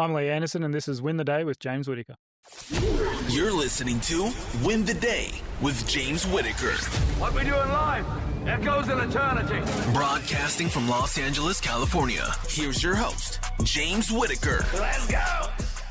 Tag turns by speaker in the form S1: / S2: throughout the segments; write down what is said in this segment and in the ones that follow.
S1: I'm Leigh Anderson, and this is Win the Day with James Whittaker.
S2: You're listening to Win the Day with James Whittaker.
S3: What we do in life echoes in eternity.
S2: Broadcasting from Los Angeles, California. Here's your host, James Whittaker.
S3: Let's go!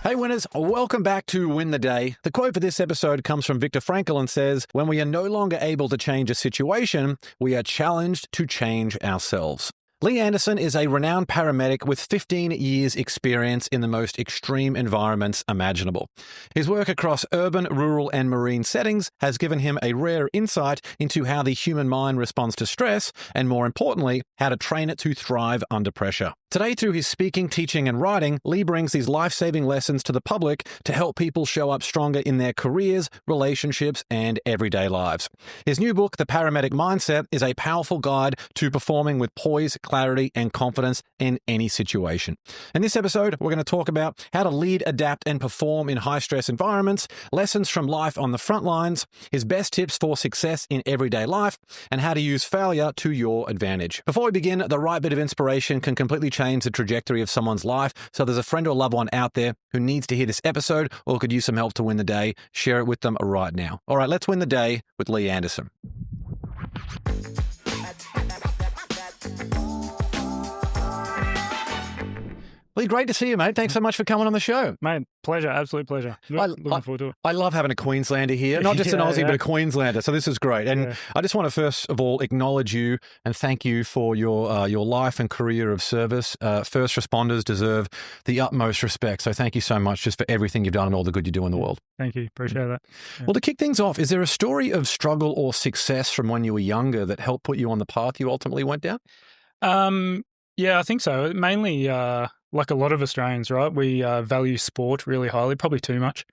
S4: Hey winners, welcome back to Win the Day. The quote for this episode comes from Viktor Frankl and says, "When we are no longer able to change a situation, we are challenged to change ourselves." Leigh Anderson is a renowned paramedic with 15 years experience in the most extreme environments imaginable. His work across urban, rural, and marine settings has given him a rare insight into how the human mind responds to stress, and more importantly, how to train it to thrive under pressure. Today, through his speaking, teaching, and writing, Leigh brings these life-saving lessons to the public to help people show up stronger in their careers, relationships, and everyday lives. His new book, The Paramedic Mindset, is a powerful guide to performing with poise, clarity, and confidence in any situation. In this episode, we're going to talk about how to lead, adapt, and perform in high-stress environments, lessons from life on the front lines, his best tips for success in everyday life, and how to use failure to your advantage. Before we begin, the right bit of inspiration can completely change the trajectory of someone's life. So there's a friend or loved one out there who needs to hear this episode or could use some help to win the day. Share it with them right now. All right, let's win the day with Leigh Anderson. Leigh, great to see you, mate. Thanks so much for coming on the show.
S1: Mate, pleasure, absolute pleasure. Looking forward to it.
S4: I love having a Queenslander here, not just an Aussie, but a Queenslander. So this is great. And I just want to first of all acknowledge you and thank you for your life and career of service. First responders deserve the utmost respect. So thank you so much just for everything you've done and all the good you do in the world.
S1: Thank you. Appreciate that. Yeah.
S4: Well, to kick things off, is there a story of struggle or success from when you were younger that helped put you on the path you ultimately went down?
S1: Yeah, I think so. Mainly, like a lot of Australians, right? We value sport really highly, probably too much.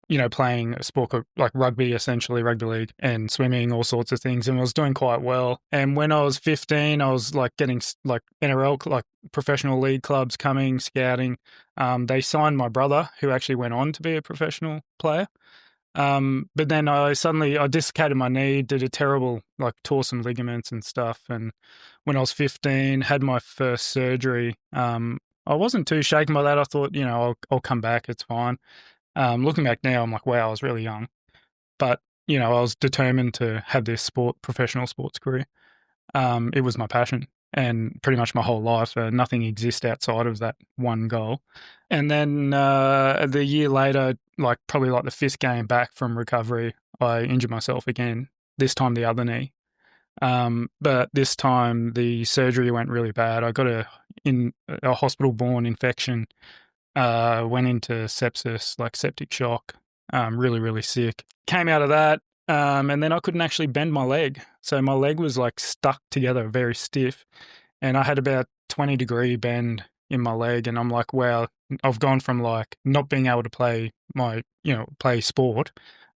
S1: You know, playing a sport like rugby, essentially rugby league, and swimming, all sorts of things. And I was doing quite well. And when I was 15, I was like getting like NRL, like professional league clubs coming, scouting. They signed my brother, who actually went on to be a professional player. But then I dislocated my knee, did a terrible, like tore some ligaments and stuff. And when I was 15, had my first surgery. I wasn't too shaken by that. I thought, you know, I'll come back. It's fine. Looking back now, I'm like, wow, I was really young. But, you know, I was determined to have this professional sports career. It was my passion and pretty much my whole life. Nothing exists outside of that one goal. And then the year later, like probably like the fifth game back from recovery, I injured myself again, this time the other knee. But this time the surgery went really bad. I got a hospital-borne infection, went into sepsis, like septic shock, really, really sick. Came out of that, and then I couldn't actually bend my leg. So my leg was like stuck together, very stiff, and I had about 20-degree bend in my leg. And I'm like, wow, I've gone from like not being able to play sport,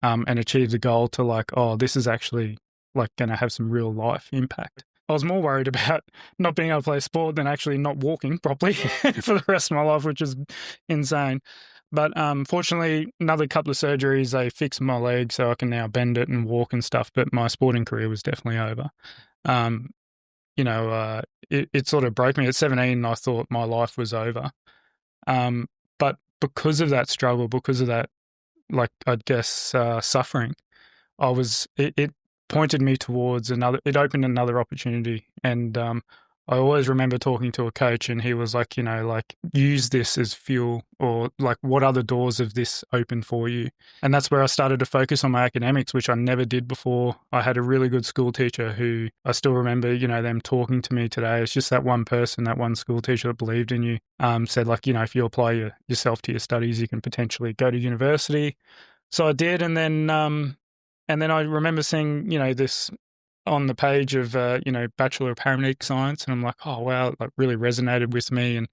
S1: and achieve the goal to like, oh, this is actually like going to have some real life impact. I was more worried about not being able to play sport than actually not walking properly for the rest of my life, which is insane. But fortunately, another couple of surgeries, they fixed my leg so I can now bend it and walk and stuff. But my sporting career was definitely over. It sort of broke me at 17. I thought my life was over. But because of that struggle, because of that, like, I guess, suffering, it pointed me towards it opened another opportunity. And I always remember talking to a coach and he was like, you know, like use this as fuel, or like what other doors have this opened for you? And that's where I started to focus on my academics, which I never did before. I had a really good school teacher who I still remember, you know, them talking to me today. It's just that one person, that one school teacher that believed in you, said like, you know, if you apply yourself to your studies, you can potentially go to university. So I did. And then I remember seeing, you know, this on the page of, Bachelor of Paramedic Science. And I'm like, oh, wow, it like really resonated with me. And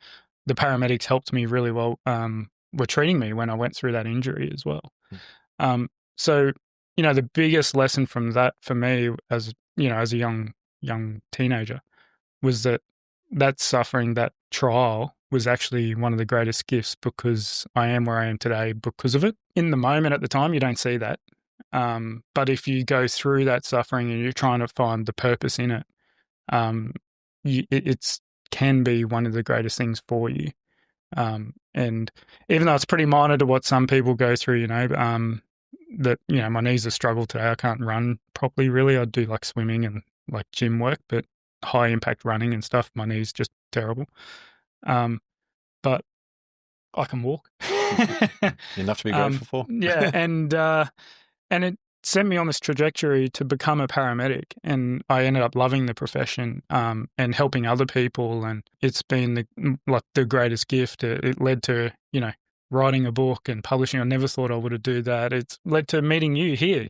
S1: the paramedics helped me really well, were treating me when I went through that injury as well. So, you know, the biggest lesson from that for me as a young teenager was that suffering, that trial was actually one of the greatest gifts, because I am where I am today because of it. In the moment at the time, you don't see that. But if you go through that suffering and you're trying to find the purpose in it, it can be one of the greatest things for you. And even though it's pretty minor to what some people go through, that, my knees are struggle today. I can't run properly, really. I do like swimming and like gym work, but high impact running and stuff, my knees just terrible. But I can walk.
S4: Enough to be grateful for.
S1: Yeah. And it sent me on this trajectory to become a paramedic, and I ended up loving the profession, and helping other people. And it's been the greatest gift. It led to, writing a book and publishing. I never thought I would do that. It's led to meeting you here,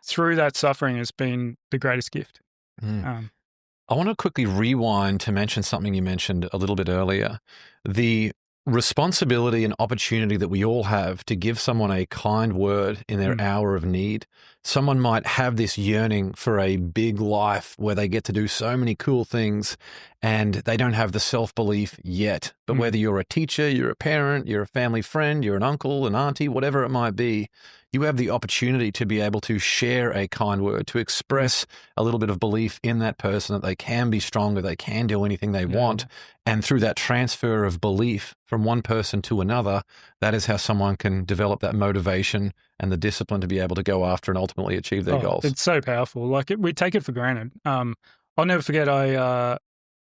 S1: through that suffering has been the greatest gift.
S4: I want to quickly rewind to mention something you mentioned a little bit earlier. The responsibility and opportunity that we all have to give someone a kind word in their hour of need. Someone might have this yearning for a big life where they get to do so many cool things and they don't have the self-belief yet. But whether you're a teacher, you're a parent, you're a family friend, you're an uncle, an auntie, whatever it might be, you have the opportunity to be able to share a kind word, to express a little bit of belief in that person that they can be stronger, they can do anything they want. And through that transfer of belief from one person to another, that is how someone can develop that motivation and the discipline to be able to go after and ultimately achieve their goals.
S1: It's so powerful. Like we take it for granted. I'll never forget, I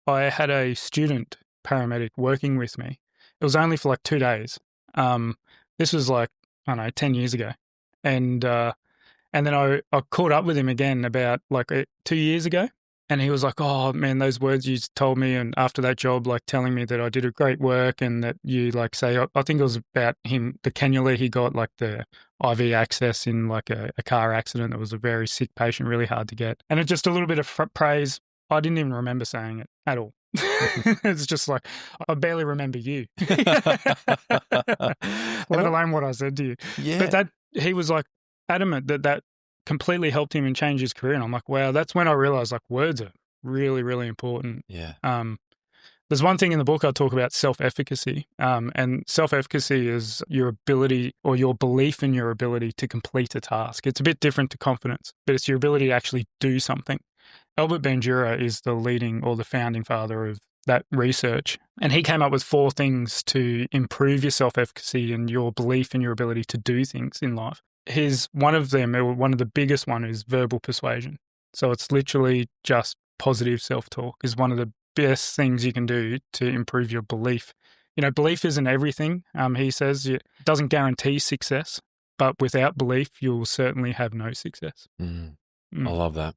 S1: had a student paramedic working with me. It was only for like 2 days. This was like, 10 years ago. And then I caught up with him again about 2 years ago. And he was like, "Oh man, those words you told me," and after that job, telling me that I did a great work and that you say, I think it was about him, the cannula he got, the IV access in a car accident. That was a very sick patient, really hard to get. And it's just a little bit of praise. I didn't even remember saying it at all. It's just I barely remember you, let alone what I said to you.
S4: Yeah.
S1: But he was adamant that completely helped him and changed his career. And I'm like, wow, that's when I realized words are really, really important.
S4: Yeah.
S1: There's one thing in the book I talk about, self-efficacy. And self-efficacy is your ability or your belief in your ability to complete a task. It's a bit different to confidence, but it's your ability to actually do something. Albert Bandura is the leading or the founding father of that research. And he came up with 4 things to improve your self-efficacy and your belief in your ability to do things in life. One of the biggest one is verbal persuasion. So it's literally just positive self-talk is one of the best things you can do to improve your belief. Belief isn't everything. He says it doesn't guarantee success, but without belief, you'll certainly have no success.
S4: I love that.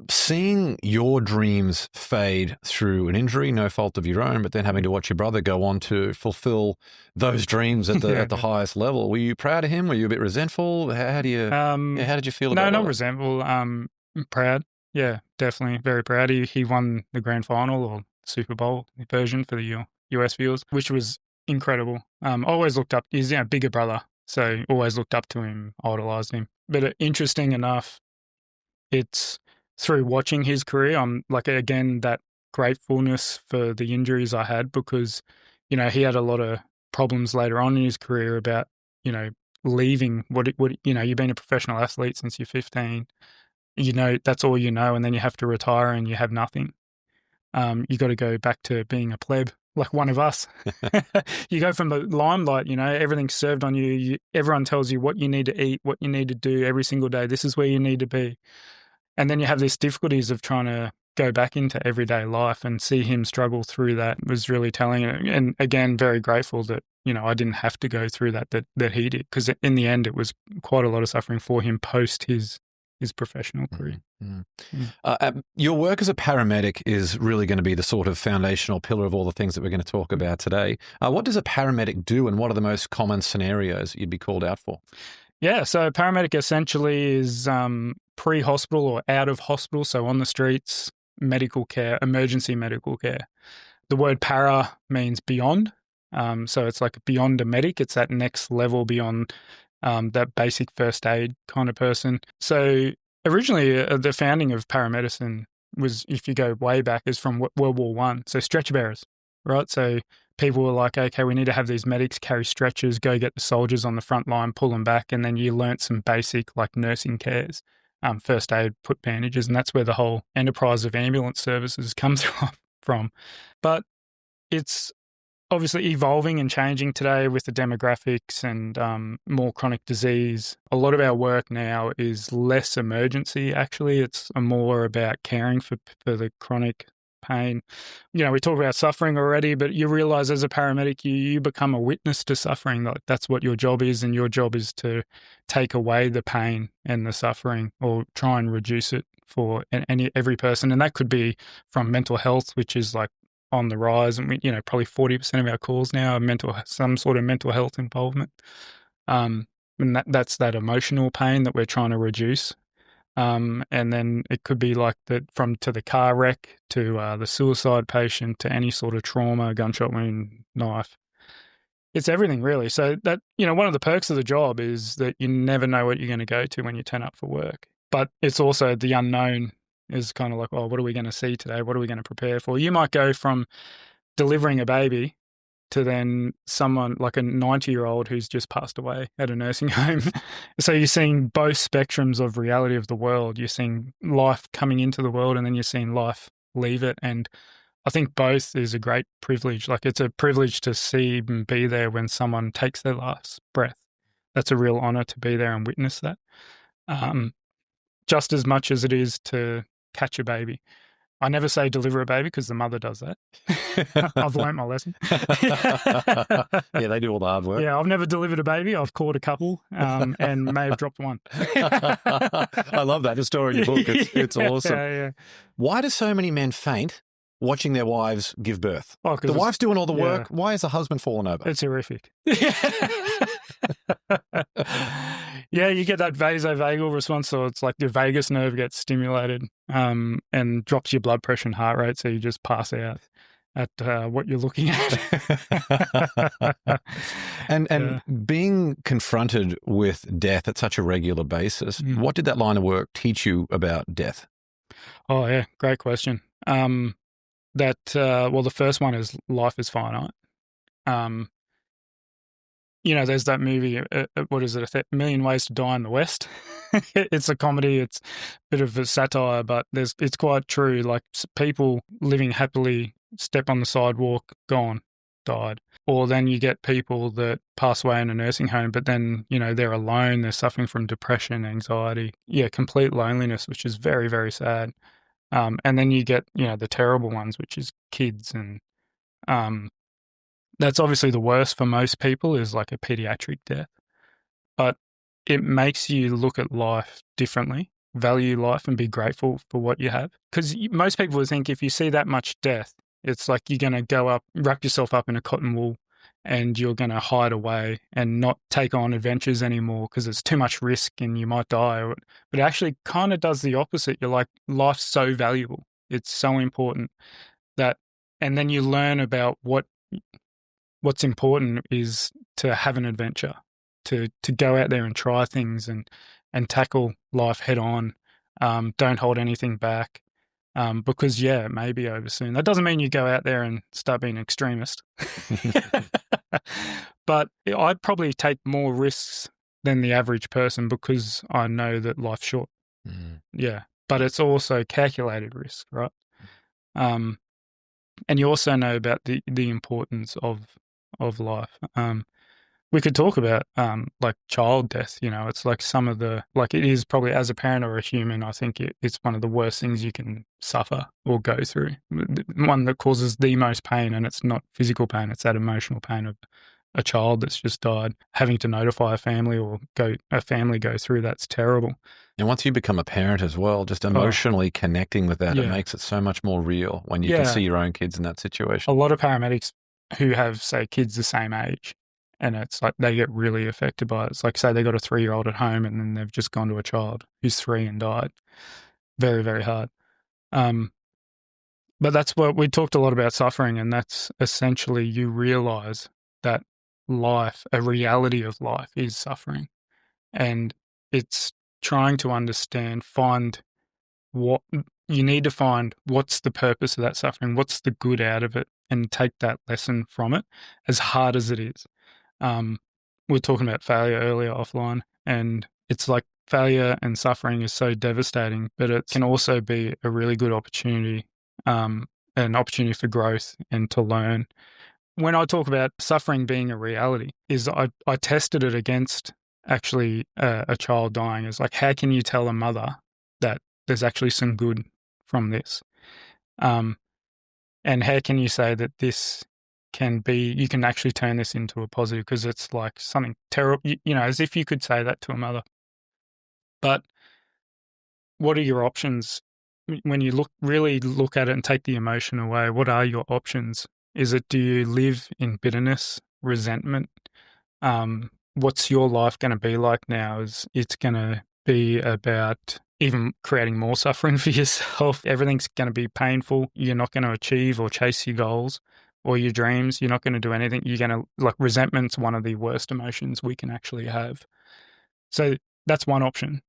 S4: Seeing your dreams fade through an injury, no fault of your own, but then having to watch your brother go on to fulfill those dreams at the highest level. Were you proud of him? Were you a bit resentful? How did you feel about that?
S1: No, not resentful. Proud. Yeah, definitely very proud. He won the grand final or Super Bowl version for the US viewers, which was incredible. I always looked up. He's a bigger brother, so always looked up to him, idolized him. But interesting enough, it's through watching his career, I'm again, that gratefulness for the injuries I had because, he had a lot of problems later on in his career about, leaving what you've been a professional athlete since you're 15, that's all and then you have to retire and you have nothing. You got to go back to being a pleb, like one of us. You go from the limelight, everything's served on you. Everyone tells you what you need to eat, what you need to do every single day. This is where you need to be. And then you have these difficulties of trying to go back into everyday life, and see him struggle through that was really telling. And again, very grateful that, I didn't have to go through that he did, because in the end, it was quite a lot of suffering for him post his professional career.
S4: Your work as a paramedic is really going to be the sort of foundational pillar of all the things that we're going to talk about today. What does a paramedic do, and what are the most common scenarios you'd be called out for?
S1: Yeah, so a paramedic essentially is pre-hospital or out of hospital, so on the streets, medical care, emergency medical care. The word para means beyond, so it's beyond a medic. It's that next level beyond that basic first aid kind of person. So originally, the founding of paramedicine was, if you go way back, is from World War I. So stretcher bearers, right? So people were like, okay, we need to have these medics carry stretchers, go get the soldiers on the front line, pull them back, and then you learnt some basic nursing cares, first aid, put bandages, and that's where the whole enterprise of ambulance services comes from. But it's obviously evolving and changing today with the demographics and more chronic disease. A lot of our work now is less emergency, actually. It's more about caring for the chronic pain. We talk about suffering already, but you realize as a paramedic, you become a witness to suffering. Like that's what your job is, and your job is to take away the pain and the suffering or try and reduce it for every person. And that could be from mental health, which is like on the rise, and probably 40% of our calls now are some sort of mental health involvement. And that's that emotional pain that we're trying to reduce. And then it could be like to the car wreck, to the suicide patient, to any sort of trauma, gunshot wound, knife. It's everything really. So that, one of the perks of the job is that you never know what you're going to go to when you turn up for work. But it's also the unknown is kind of like, oh, what are we going to see today? What are we going to prepare for? You might go from delivering a baby to then someone like a 90-year-old who's just passed away at a nursing home. So you're seeing both spectrums of reality of the world. You're seeing life coming into the world, and then you're seeing life leave it. And I think both is a great privilege. Like it's a privilege to see and be there when someone takes their last breath. That's a real honor to be there and witness that. Just as much as it is to catch a baby. I never say deliver a baby because the mother does that. I've learnt my lesson.
S4: Yeah, they do all the hard work.
S1: Yeah, I've never delivered a baby. I've caught a couple and may have dropped one.
S4: I love that. The story in your book. It's awesome.
S1: Yeah.
S4: Why do so many men faint watching their wives give birth?
S1: Oh,
S4: the wife's doing all the work. Why is the husband falling over?
S1: It's horrific. Yeah, you get that vasovagal response, so it's like the vagus nerve gets stimulated and drops your blood pressure and heart rate, so you just pass out at what you're looking at.
S4: And being confronted with death at such a regular basis, what did that line of work teach you about death?
S1: Oh, yeah, great question. Well, the first one is life is finite. There's that movie, what is it, A Million Ways to Die in the West? It's a comedy, it's a bit of a satire, but it's quite true. Like people living happily, step on the sidewalk, gone, died. Or then you get people that pass away in a nursing home, but then, they're alone, they're suffering from depression, anxiety, complete loneliness, which is very, very sad. And then you get, the terrible ones, which is kids and that's obviously the worst for most people is like a pediatric death, but it makes you look at life differently, value life and be grateful for what you have. Because most people would think if you see that much death, it's like you're going to go up, wrap yourself up in a cotton wool and you're going to hide away and not take on adventures anymore because it's too much risk and you might die. But it actually kind of does the opposite. You're like, life's so valuable. It's so important and then you learn about what's important is to have an adventure, to go out there and try things and tackle life head on. Don't hold anything back because, it may be over soon. That doesn't mean you go out there and start being an extremist. But I'd probably take more risks than the average person because I know that life's short. Yeah, but it's also calculated risk, right? And you also know about the importance of life. We could talk about like child death, it's like some of it is probably as a parent or a human, I think it's one of the worst things you can suffer or go through. One that causes the most pain, and it's not physical pain, it's that emotional pain of a child that's just died. Having to notify a family or a family go through, that's terrible.
S4: And once you become a parent as well, just emotionally connecting with that, it makes it so much more real when you can see your own kids in that situation.
S1: A lot of paramedics who have, say, kids the same age, and it's like they get really affected by it. It's like, say they got a 3-year-old at home and then they've just gone to a child who's 3 and died. Very, very hard. But that's what we talked a lot about suffering, and that's essentially you realize that life, a reality of life is suffering. And it's trying to understand, you need to find what's the purpose of that suffering, what's the good out of it, and take that lesson from it, as hard as it is. We were talking about failure earlier offline, and it's like failure and suffering is so devastating, but it can also be a really good opportunity, an opportunity for growth and to learn. when I talk about suffering being a reality, is I tested it against actually a child dying. It's like, how can you tell a mother that there's actually some good from this? And how can you say that this can be, you can actually turn this into a positive, because it's like something terrible, you know, as if you could say that to a mother. But what are your options when you really look at it and take the emotion away? What are your options? Is it, do you live in bitterness, resentment? What's your life going to be like now? Is it's going to be about even creating more suffering for yourself? Everything's going to be painful. You're not going to achieve or chase your goals or your dreams. You're not going to do anything. You're going to, like, resentment's one of the worst emotions we can actually have. So that's one option.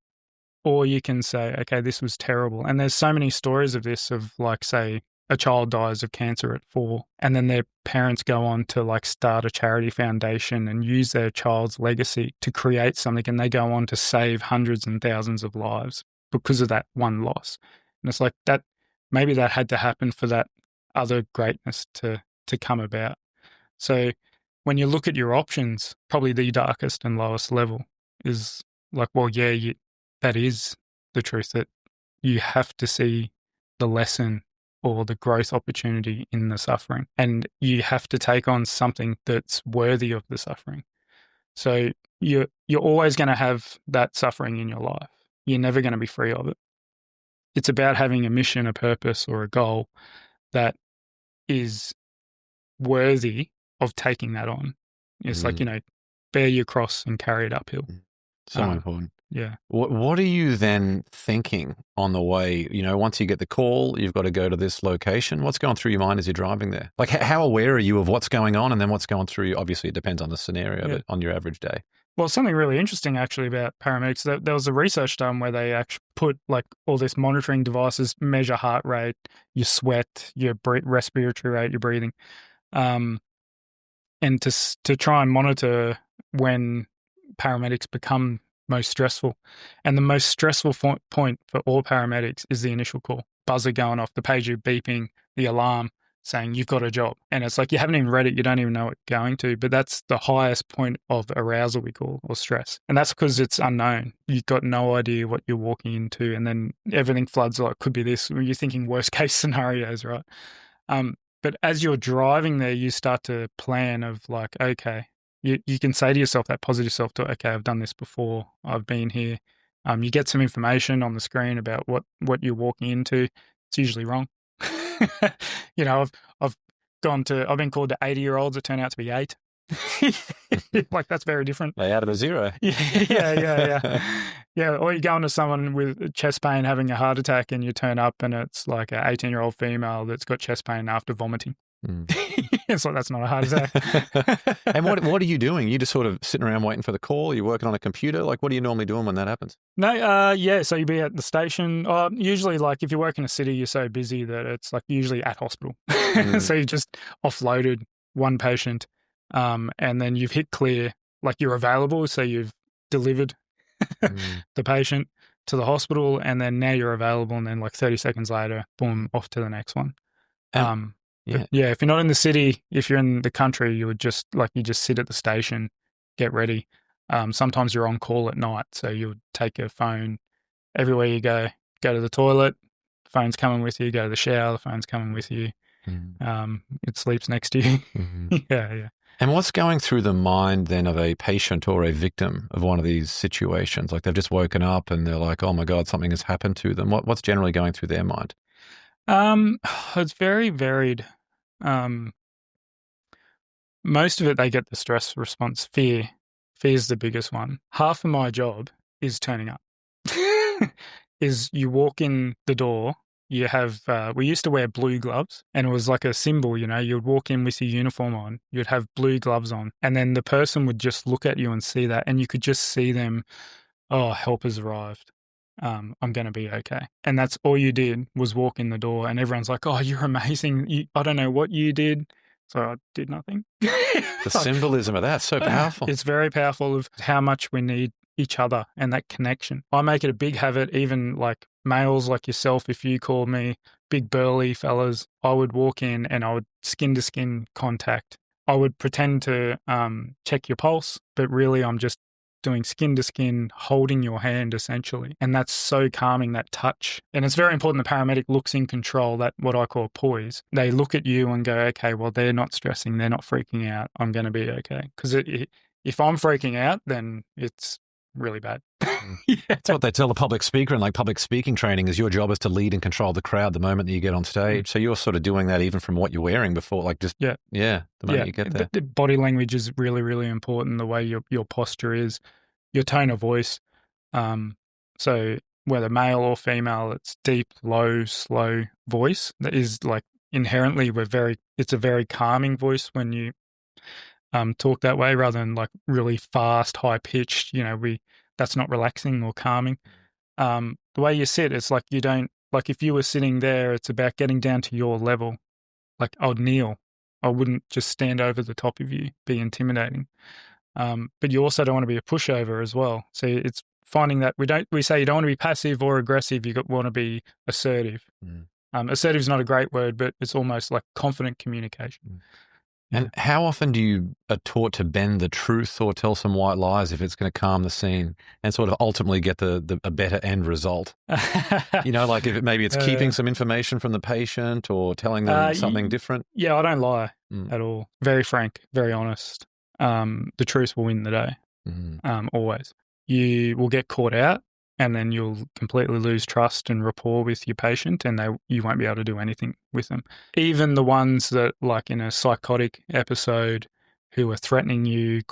S1: Or you can say, okay, this was terrible. And there's so many stories of this, of like, say, a child dies of cancer at 4, and then their parents go on to like start a charity foundation and use their child's legacy to create something, and they go on to save hundreds and thousands of lives because of that one loss. And it's like that, maybe that had to happen for that other greatness to come about. So when you look at your options, probably the darkest and lowest level is like, well, yeah, that is the truth, that you have to see the lesson or the growth opportunity in the suffering, and you have to take on something that's worthy of the suffering. So you're always going to have that suffering in your life. You're never going to be free of it. It's about having a mission, a purpose, or a goal that is worthy of taking that on. It's like, you know, bear your cross and carry it uphill.
S4: So important.
S1: Yeah.
S4: What are you then thinking on the way? You know, once you get the call, you've got to go to this location. What's going through your mind as you're driving there? Like, how aware are you of what's going on, and then what's going through you? Obviously, it depends on the scenario, but on your average day.
S1: Well, something really interesting actually about paramedics, there was a research done where they actually put like all this monitoring devices, measure heart rate, your sweat, your respiratory rate, your breathing, and to try and monitor when paramedics become most stressful. And the most stressful point for all paramedics is the initial call. Buzzer going off, the pager beeping, the alarm saying you've got a job. And it's like you haven't even read it, you don't even know it's going to, but that's the highest point of arousal, we call, or stress. And that's because it's unknown. You've got no idea what you're walking into, and then everything floods, like, could be this. You're thinking worst case scenarios, right? But as you're driving there, you start to plan of like, okay, you can say to yourself, that positive self-talk, okay, I've done this before, I've been here. You get some information on the screen about what you're walking into. It's usually wrong. You know, I've been called to 80-year-olds that turn out to be 8. Like, that's very different.
S4: They added a 0.
S1: Yeah. Or you go into someone with chest pain having a heart attack, and you turn up and it's like an 18-year-old female that's got chest pain after vomiting. It's like, that's not a heart attack.
S4: And what are you doing? You just sort of sitting around waiting for the call? You're working on a computer? Like, what are you normally doing when that happens?
S1: No, so you'd be at the station. Usually, like, if you work in a city, you're so busy that it's like usually at hospital. So you just offloaded one patient, and then you've hit clear, like you're available, so you've delivered the patient to the hospital, and then now you're available, and then like 30 seconds later, boom, off to the next one. Yeah, if you're not in the city, if you're in the country, you just sit at the station, get ready. Sometimes you're on call at night, so you would take your phone everywhere you go to the toilet, the phone's coming with you, go to the shower, the phone's coming with you. It sleeps next to you. Yeah.
S4: And what's going through the mind then of a patient or a victim of one of these situations? Like, they've just woken up and they're like, oh my God, something has happened to them. What's generally going through their mind?
S1: It's very varied. Most of it, they get the stress response. Fear's the biggest one. Half of my job is turning up. Is you walk in the door, you have, we used to wear blue gloves, and it was like a symbol, you know, you'd walk in with your uniform on, you'd have blue gloves on, and then the person would just look at you and see that, and you could just see them, oh, help has arrived. I'm going to be okay. And that's all you did, was walk in the door, and everyone's like, oh, you're amazing. I don't know what you did. So I did nothing.
S4: The symbolism of that's so powerful.
S1: It's very powerful of how much we need each other and that connection. I make it a big habit, even like males like yourself, if you called me, big burly fellas, I would walk in and I would skin to skin contact I would pretend to check your pulse, but really I'm just doing skin to skin, holding your hand essentially. And that's so calming, that touch. And it's very important the paramedic looks in control, that what I call poise. They look at you and go, okay, well, they're not stressing, they're not freaking out, I'm going to be okay. Because if I'm freaking out, then it's really bad.
S4: Yeah. That's what they tell the public speaker in like public speaking training is your job is to lead and control the crowd the moment that you get on stage. So you're sort of doing that even from what you're wearing before, like just, the moment you get there.
S1: The body language is really, really important, the way your posture is, your tone of voice. So whether male or female, it's deep, low, slow voice that is like inherently it's a very calming voice when you talk that way rather than like really fast, high pitched, that's not relaxing or calming. The way you sit, it's like you don't, like if you were sitting there, it's about getting down to your level. Like I'd kneel. I wouldn't just stand over the top of you, be intimidating. But you also don't want to be a pushover as well. So it's finding that we say you don't want to be passive or aggressive. You want to be assertive. Assertive is not a great word, but it's almost like confident communication.
S4: And how often do you are taught to bend the truth or tell some white lies if it's going to calm the scene and sort of ultimately get a better end result? Like if maybe it's keeping some information from the patient or telling them something different?
S1: Yeah, I don't lie at all. Very frank, very honest. The truth will win the day, always. You will get caught out and then you'll completely lose trust and rapport with your patient and you won't be able to do anything with them. Even the ones that like in a psychotic episode who are threatening you,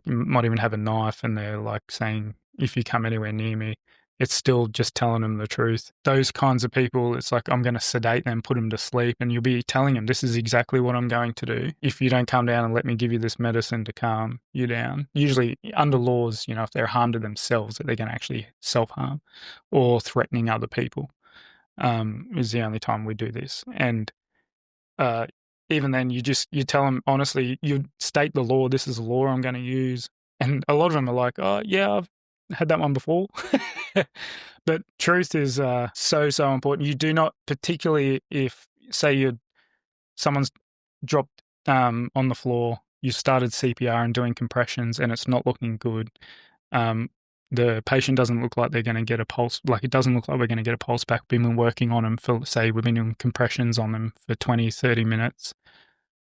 S1: might even have a knife and they're like saying, if you come anywhere near me, it's still just telling them the truth. Those kinds of people, it's like, I'm going to sedate them, put them to sleep, and you'll be telling them, this is exactly what I'm going to do. If you don't come down and let me give you this medicine to calm you down, usually under laws, if they're harm to themselves, that they're going to actually self-harm or threatening other people, is the only time we do this. And even then, you tell them, honestly, you state the law, this is the law I'm going to use. And a lot of them are like, oh, yeah, I've had that one before. But truth is so important. You do not, particularly if, say, someone's dropped on the floor, you started CPR and doing compressions and it's not looking good. The patient doesn't look like they're going to get a pulse. Like it doesn't look like we're going to get a pulse back. We've been working on them for, say, we've been doing compressions on them for 20, 30 minutes.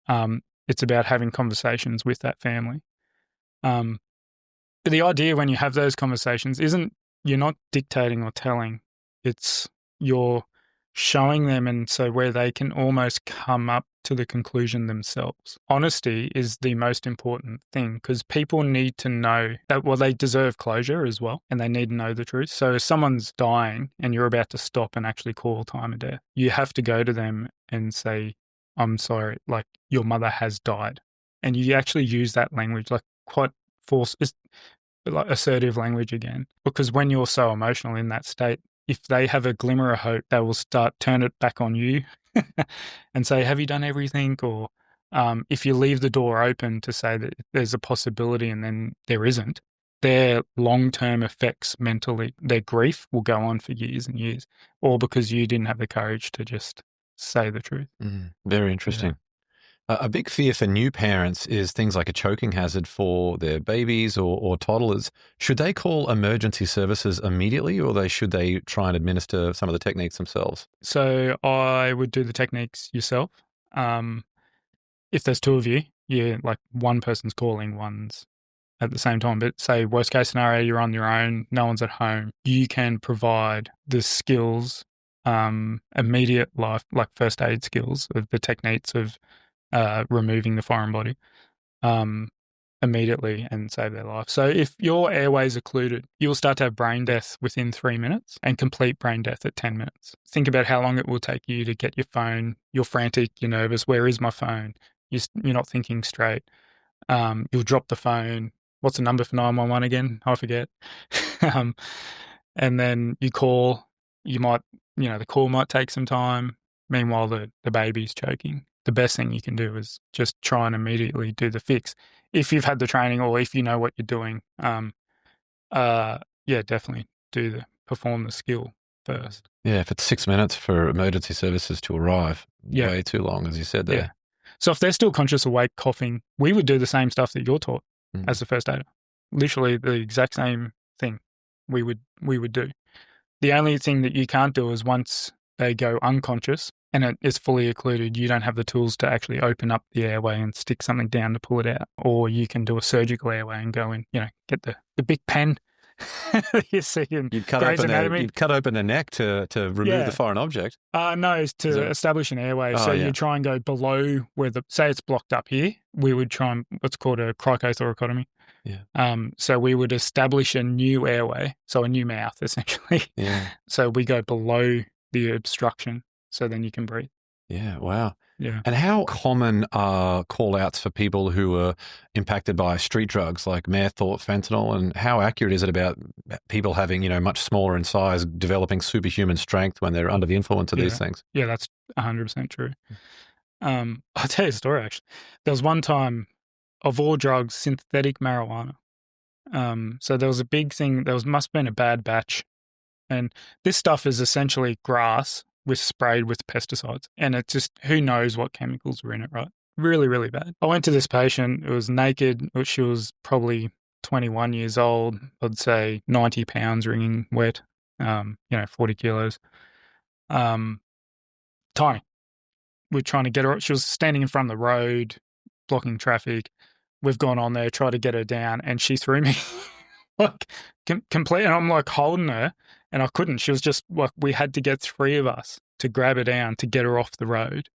S1: It's about having conversations with that family. But the idea when you have those conversations isn't you're not dictating or telling. It's you're showing them, and so where they can almost come up to the conclusion themselves. Honesty is the most important thing because people need to know that, well, they deserve closure as well, and they need to know the truth. So if someone's dying and you're about to stop and actually call time of death, you have to go to them and say, I'm sorry, like your mother has died. And you actually use that language, like quite like assertive language again, because when you're so emotional in that state, if they have a glimmer of hope, they will turn it back on you and say, have you done everything? Or if you leave the door open to say that there's a possibility and then there isn't, their long-term effects mentally, their grief will go on for years and years, all because you didn't have the courage to just say the truth.
S4: Very interesting. A big fear for new parents is things like a choking hazard for their babies or toddlers. Should they call emergency services immediately or should they try and administer some of the techniques themselves?
S1: So I would do the techniques yourself. If there's two of you, like one person's calling, one's at the same time. But say worst case scenario, you're on your own, no one's at home. You can provide the skills, immediate life, like first aid skills of the techniques of removing the foreign body immediately and save their life. So if your airways are occluded, you'll start to have brain death within 3 minutes and complete brain death at 10 minutes. Think about how long it will take you to get your phone. You're frantic, you're nervous. Where is my phone? You're not thinking straight. You'll drop the phone. What's the number for 911 again? I forget. And then you call. You might, the call might take some time. Meanwhile, the baby's choking. The best thing you can do is just try and immediately do the fix. If you've had the training or if you know what you're doing, definitely perform the skill first.
S4: Yeah, if it's 6 minutes for emergency services to arrive, way too long, as you said there.
S1: So if they're still conscious, awake, coughing, we would do the same stuff that you're taught
S4: Mm.
S1: as the first aider. Literally the exact same thing we would do. The only thing that you can't do is once they go unconscious and it is fully occluded, you don't have the tools to actually open up the airway and stick something down to pull it out. Or you can do a surgical airway and go in, get the big pen you see in Grey's Anatomy.
S4: You'd cut open the neck to remove the foreign object.
S1: No, it's to establish an airway.
S4: Oh,
S1: So
S4: yeah.
S1: you try and go below where say it's blocked up here, we would try and what's called a crocothoracotomy.
S4: Yeah.
S1: So we would establish a new airway, so a new mouth essentially.
S4: Yeah.
S1: So we go below the obstruction, so then you can breathe.
S4: Yeah. Wow.
S1: Yeah.
S4: And how common are call-outs for people who are impacted by street drugs like meth or fentanyl? And how accurate is it about people having, much smaller in size, developing superhuman strength when they're under the influence of these things?
S1: Yeah, that's 100% true. I'll tell you a story, actually. There was one time, of all drugs, synthetic marijuana. So there was a big thing. Must have been a bad batch. And this stuff is essentially grass sprayed with pesticides. And it just, who knows what chemicals were in it, right? Really, really bad. I went to this patient who was naked. She was probably 21 years old. I'd say 90 pounds wringing wet, 40 kilos. Tiny. We're trying to get her. She was standing in front of the road, blocking traffic. We've gone on there, tried to get her down, and she threw me like complete. And I'm like holding her, and I couldn't. She was just like, we had to get three of us to grab her down to get her off the road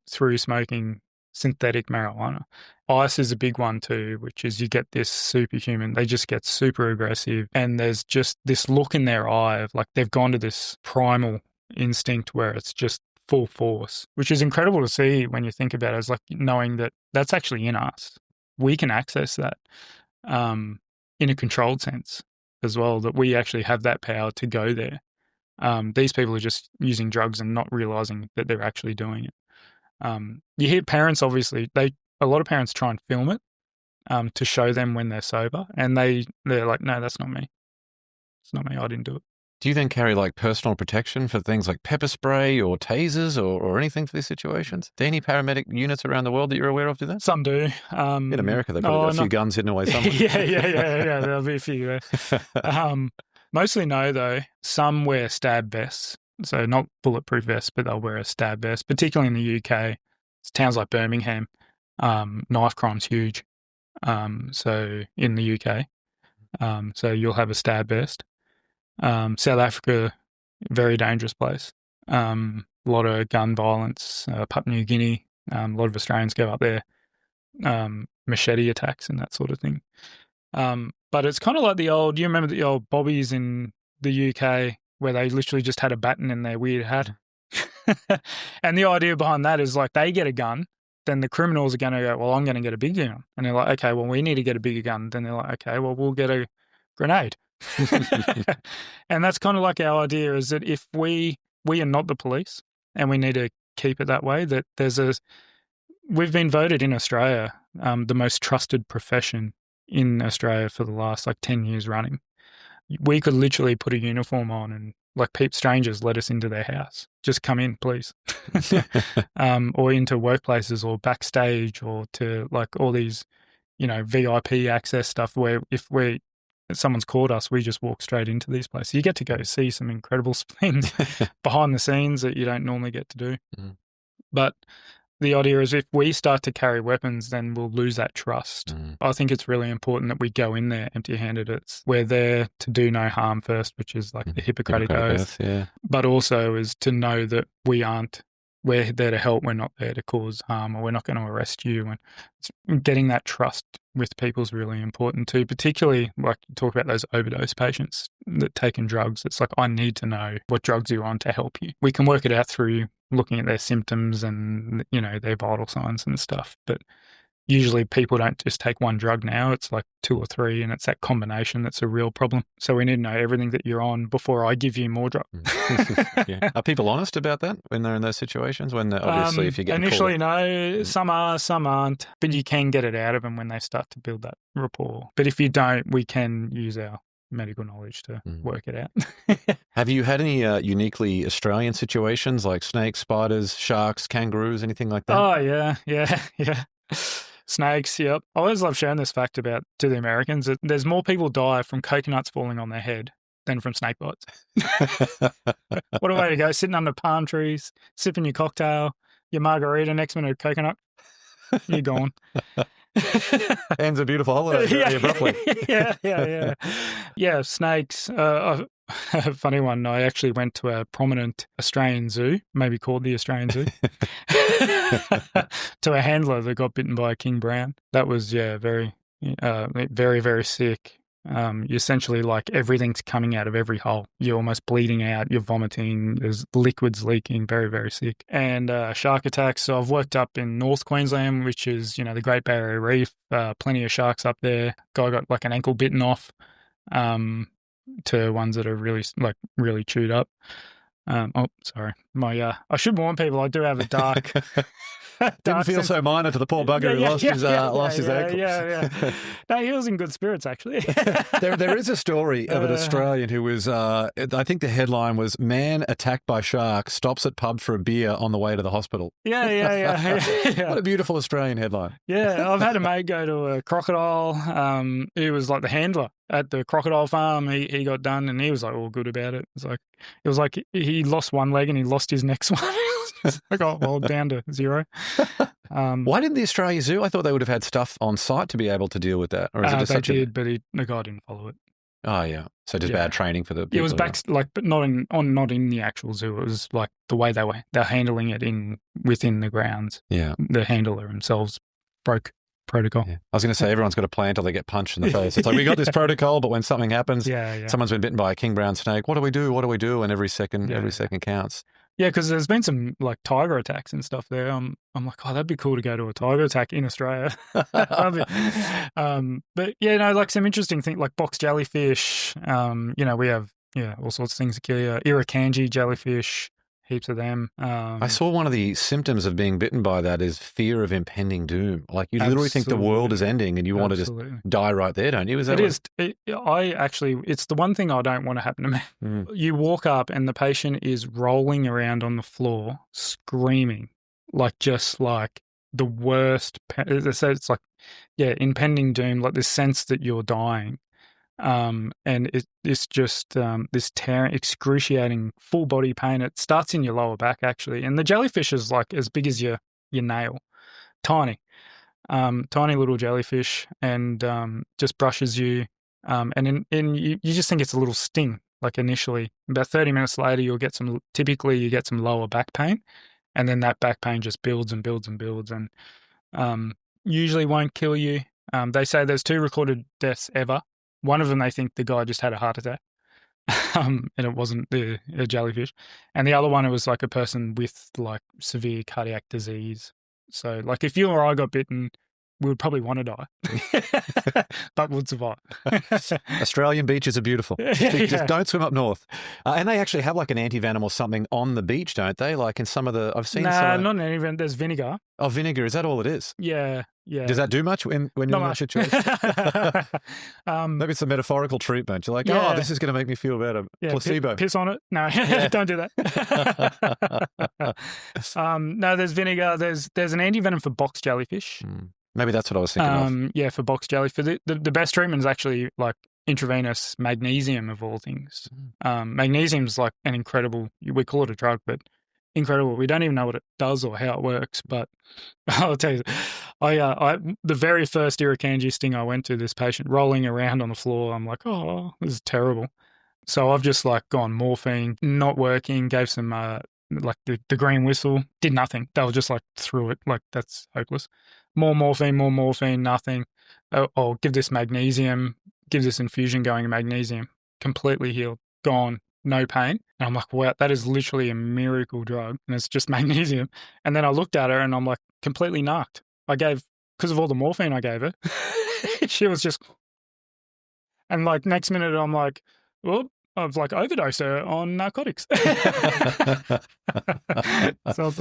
S1: through smoking synthetic marijuana. Ice is a big one too, which is you get this superhuman. They just get super aggressive, and there's just this look in their eye of like they've gone to this primal instinct where it's just full force, which is incredible to see when you think about it. It's like knowing that that's actually in us. We can access that in a controlled sense as well, that we actually have that power to go there. These people are just using drugs and not realizing that they're actually doing it. You hear parents, obviously, a lot of parents try and film it to show them when they're sober, and they're like, no, that's not me. It's not me. I didn't do it.
S4: Do you then carry like personal protection for things like pepper spray or tasers or anything for these situations? Do any paramedic units around the world that you're aware of do that?
S1: Some do.
S4: In America, they've probably got a few guns hidden away somewhere.
S1: Yeah. There'll be a few there. Mostly no, though. Some wear stab vests. So not bulletproof vests, but they'll wear a stab vest, particularly in the UK. It's towns like Birmingham. Knife crime's huge. So in the UK. So you'll have a stab vest. South Africa, very dangerous place. A lot of gun violence. Papua New Guinea, a lot of Australians go up there. Machete attacks and that sort of thing. But it's kind of like you remember the old bobbies in the UK where they literally just had a baton in their weird hat? And the idea behind that is like they get a gun, then the criminals are going to go, well, I'm going to get a bigger gun. And they're like, okay, well, we need to get a bigger gun. Then they're like, okay, well, we'll get a grenade. And that's kind of like our idea is that if we are not the police, and we need to keep it that way, that we've been voted in Australia the most trusted profession in Australia for the last 10 years running. We could literally put a uniform on and strangers let us into their house. Just come in, please. Or into workplaces or backstage or to all these, VIP access stuff where if someone's called us, we just walk straight into these places. You get to go see some incredible things behind the scenes that you don't normally get to do. Mm. But the idea is if we start to carry weapons, then we'll lose that trust. Mm. I think it's really important that we go in there empty-handed. We're there to do no harm first, which is the Hippocratic Oath. Yeah. But also is to know that we're there to help. We're not there to cause harm, or we're not going to arrest you. And getting that trust with people is really important too, particularly you talk about those overdose patients that taken drugs. It's I need to know what drugs you're on to help you. We can work it out through looking at their symptoms and, their vital signs and stuff. But usually people don't just take one drug now. It's 2 or 3, and it's that combination that's a real problem. So we need to know everything that you're on before I give you more drug.
S4: Yeah. Are people honest about that when they're in those situations? When obviously if you get
S1: initially, no. Some are, some aren't. But you can get it out of them when they start to build that rapport. But if you don't, we can use our medical knowledge to
S4: Mm.
S1: work it out.
S4: Have you had any uniquely Australian situations like snakes, spiders, sharks, kangaroos, anything like that?
S1: Oh, yeah. Snakes, yep. I always love sharing this fact to the Americans that there's more people die from coconuts falling on their head than from snake bites. What a way to go, sitting under palm trees, sipping your cocktail, your margarita, next minute a coconut, you're gone.
S4: Ends a beautiful holiday very abruptly.
S1: Yeah, snakes. A funny one, I actually went to a prominent Australian zoo, maybe called the Australian Zoo, to a handler that got bitten by a king brown. That was, very, very sick. You essentially, like, everything's coming out of every hole. You're almost bleeding out. You're vomiting. There's liquids leaking. Very, very sick. And shark attacks. So I've worked up in North Queensland, which is, the Great Barrier Reef. Plenty of sharks up there. Guy got like an ankle bitten off. To ones that are really chewed up. Sorry. I should warn people. I do have a dark.
S4: Didn't feel so minor to the poor bugger who lost his ankle.
S1: Yeah. No, he was in good spirits, actually.
S4: There is a story of an Australian who was, I think the headline was, "Man attacked by shark, stops at pub for a beer on the way to the hospital."
S1: Yeah.
S4: What a beautiful Australian headline.
S1: Yeah, I've had a mate go to a crocodile. He was like the handler at the crocodile farm. He got done and he was like all good about it. It was like he lost one leg and he lost his next one. I got down to zero.
S4: Why didn't the Australia Zoo? I thought they would have had stuff on site to be able to deal with that. Or is it just
S1: they did, but the guy didn't follow it.
S4: Oh yeah, so just bad training for the people.
S1: It was but not in the actual zoo. It was like the way they're handling it within the grounds.
S4: Yeah,
S1: the handler themselves broke protocol.
S4: Yeah. I was going to say everyone's got a plan till they get punched in the face. It's like we got this protocol, but when something happens, someone's been bitten by a king brown snake. What do we do? What do we do? And every second counts. Yeah,
S1: because there's been some like tiger attacks and stuff there. I'm like, that'd be cool to go to a tiger attack in Australia. But like some interesting things like box jellyfish. We have all sorts of things that kill you. Irukandji jellyfish, heaps of them.
S4: I saw one of the symptoms of being bitten by that is fear of impending doom. Like you literally think the world is ending and you want to just die right there, don't you? It's the one thing I don't want to happen to me. Mm. You walk up and the patient is rolling around on the floor, screaming, just like the worst. So it's like, impending doom, like this sense that you're dying. And it's just this tearing, excruciating, full body pain. It starts in your lower back actually, and the jellyfish is like as big as your nail, tiny little jellyfish, and just brushes you, and you just think it's a little sting. Like initially, about 30 minutes later, you get some lower back pain, and then that back pain just builds and builds and builds, and usually won't kill you. They say there's 2 recorded deaths ever. One of them, they think the guy just had a heart attack, and it wasn't the jellyfish. And the other one, it was like a person with like severe cardiac disease. So like if you or I got bitten, we would probably want to die, but would survive. Australian beaches are beautiful. Just don't swim up north. And they actually have like an anti-venom or something on the beach, don't they? Like in some of the, I've seen some.
S1: Not an anti-venom. There's vinegar.
S4: Oh, vinegar. Is that all it is?
S1: Yeah.
S4: Does that do much when you're in that situation? Maybe it's a metaphorical treatment. You're like, this is going to make me feel better.
S1: Yeah,
S4: placebo.
S1: Piss on it? No, don't do that. No, there's vinegar. There's an anti-venom for box jellyfish.
S4: Maybe that's what I was thinking of.
S1: Yeah, for box jellyfish. The best treatment is actually like intravenous magnesium of all things. Magnesium is like an incredible, we call it a drug, but incredible. We don't even know what it does or how it works, but I'll tell you, the very first Irukandji sting I went to, this patient rolling around on the floor, I'm like, oh, this is terrible. So I've just like gone morphine, not working, gave some like the green whistle, did nothing. They were just like through it, like that's hopeless. More morphine, nothing. I'll give this magnesium, give this infusion going of magnesium, completely healed, gone, no pain. And I'm like, wow, that is literally a miracle drug. And it's just magnesium. And then I looked at her and I'm like, completely knocked. Because of all the morphine I gave her, she was just, and like next minute I'm like, well, I've like overdosed her on narcotics. so,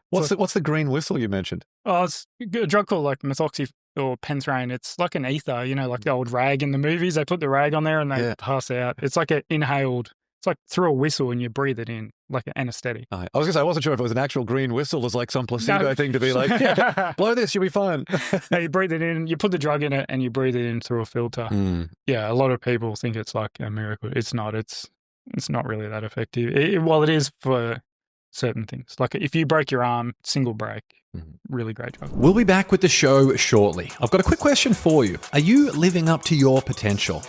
S4: What's the green whistle you mentioned?
S1: oh, it's a drug called like methoxy or penthrain. It's like an ether, like the old rag in the movies. They put the rag on there and they pass out. It's like an inhaled. It's like through a whistle and you breathe it in like an anesthetic.
S4: I was going to say, I wasn't sure if it was an actual green whistle as like some placebo thing to be like, yeah, blow this, you'll be fine.
S1: No, you breathe it in, you put the drug in it and you breathe it in through a filter. Yeah, a lot of people think it's like a miracle. It's not. It's not really that effective. Well, it is for certain things. Like if you break your arm, single break, really great drug.
S4: We'll be back with the show shortly. I've got a quick question for you. Are you living up to your potential?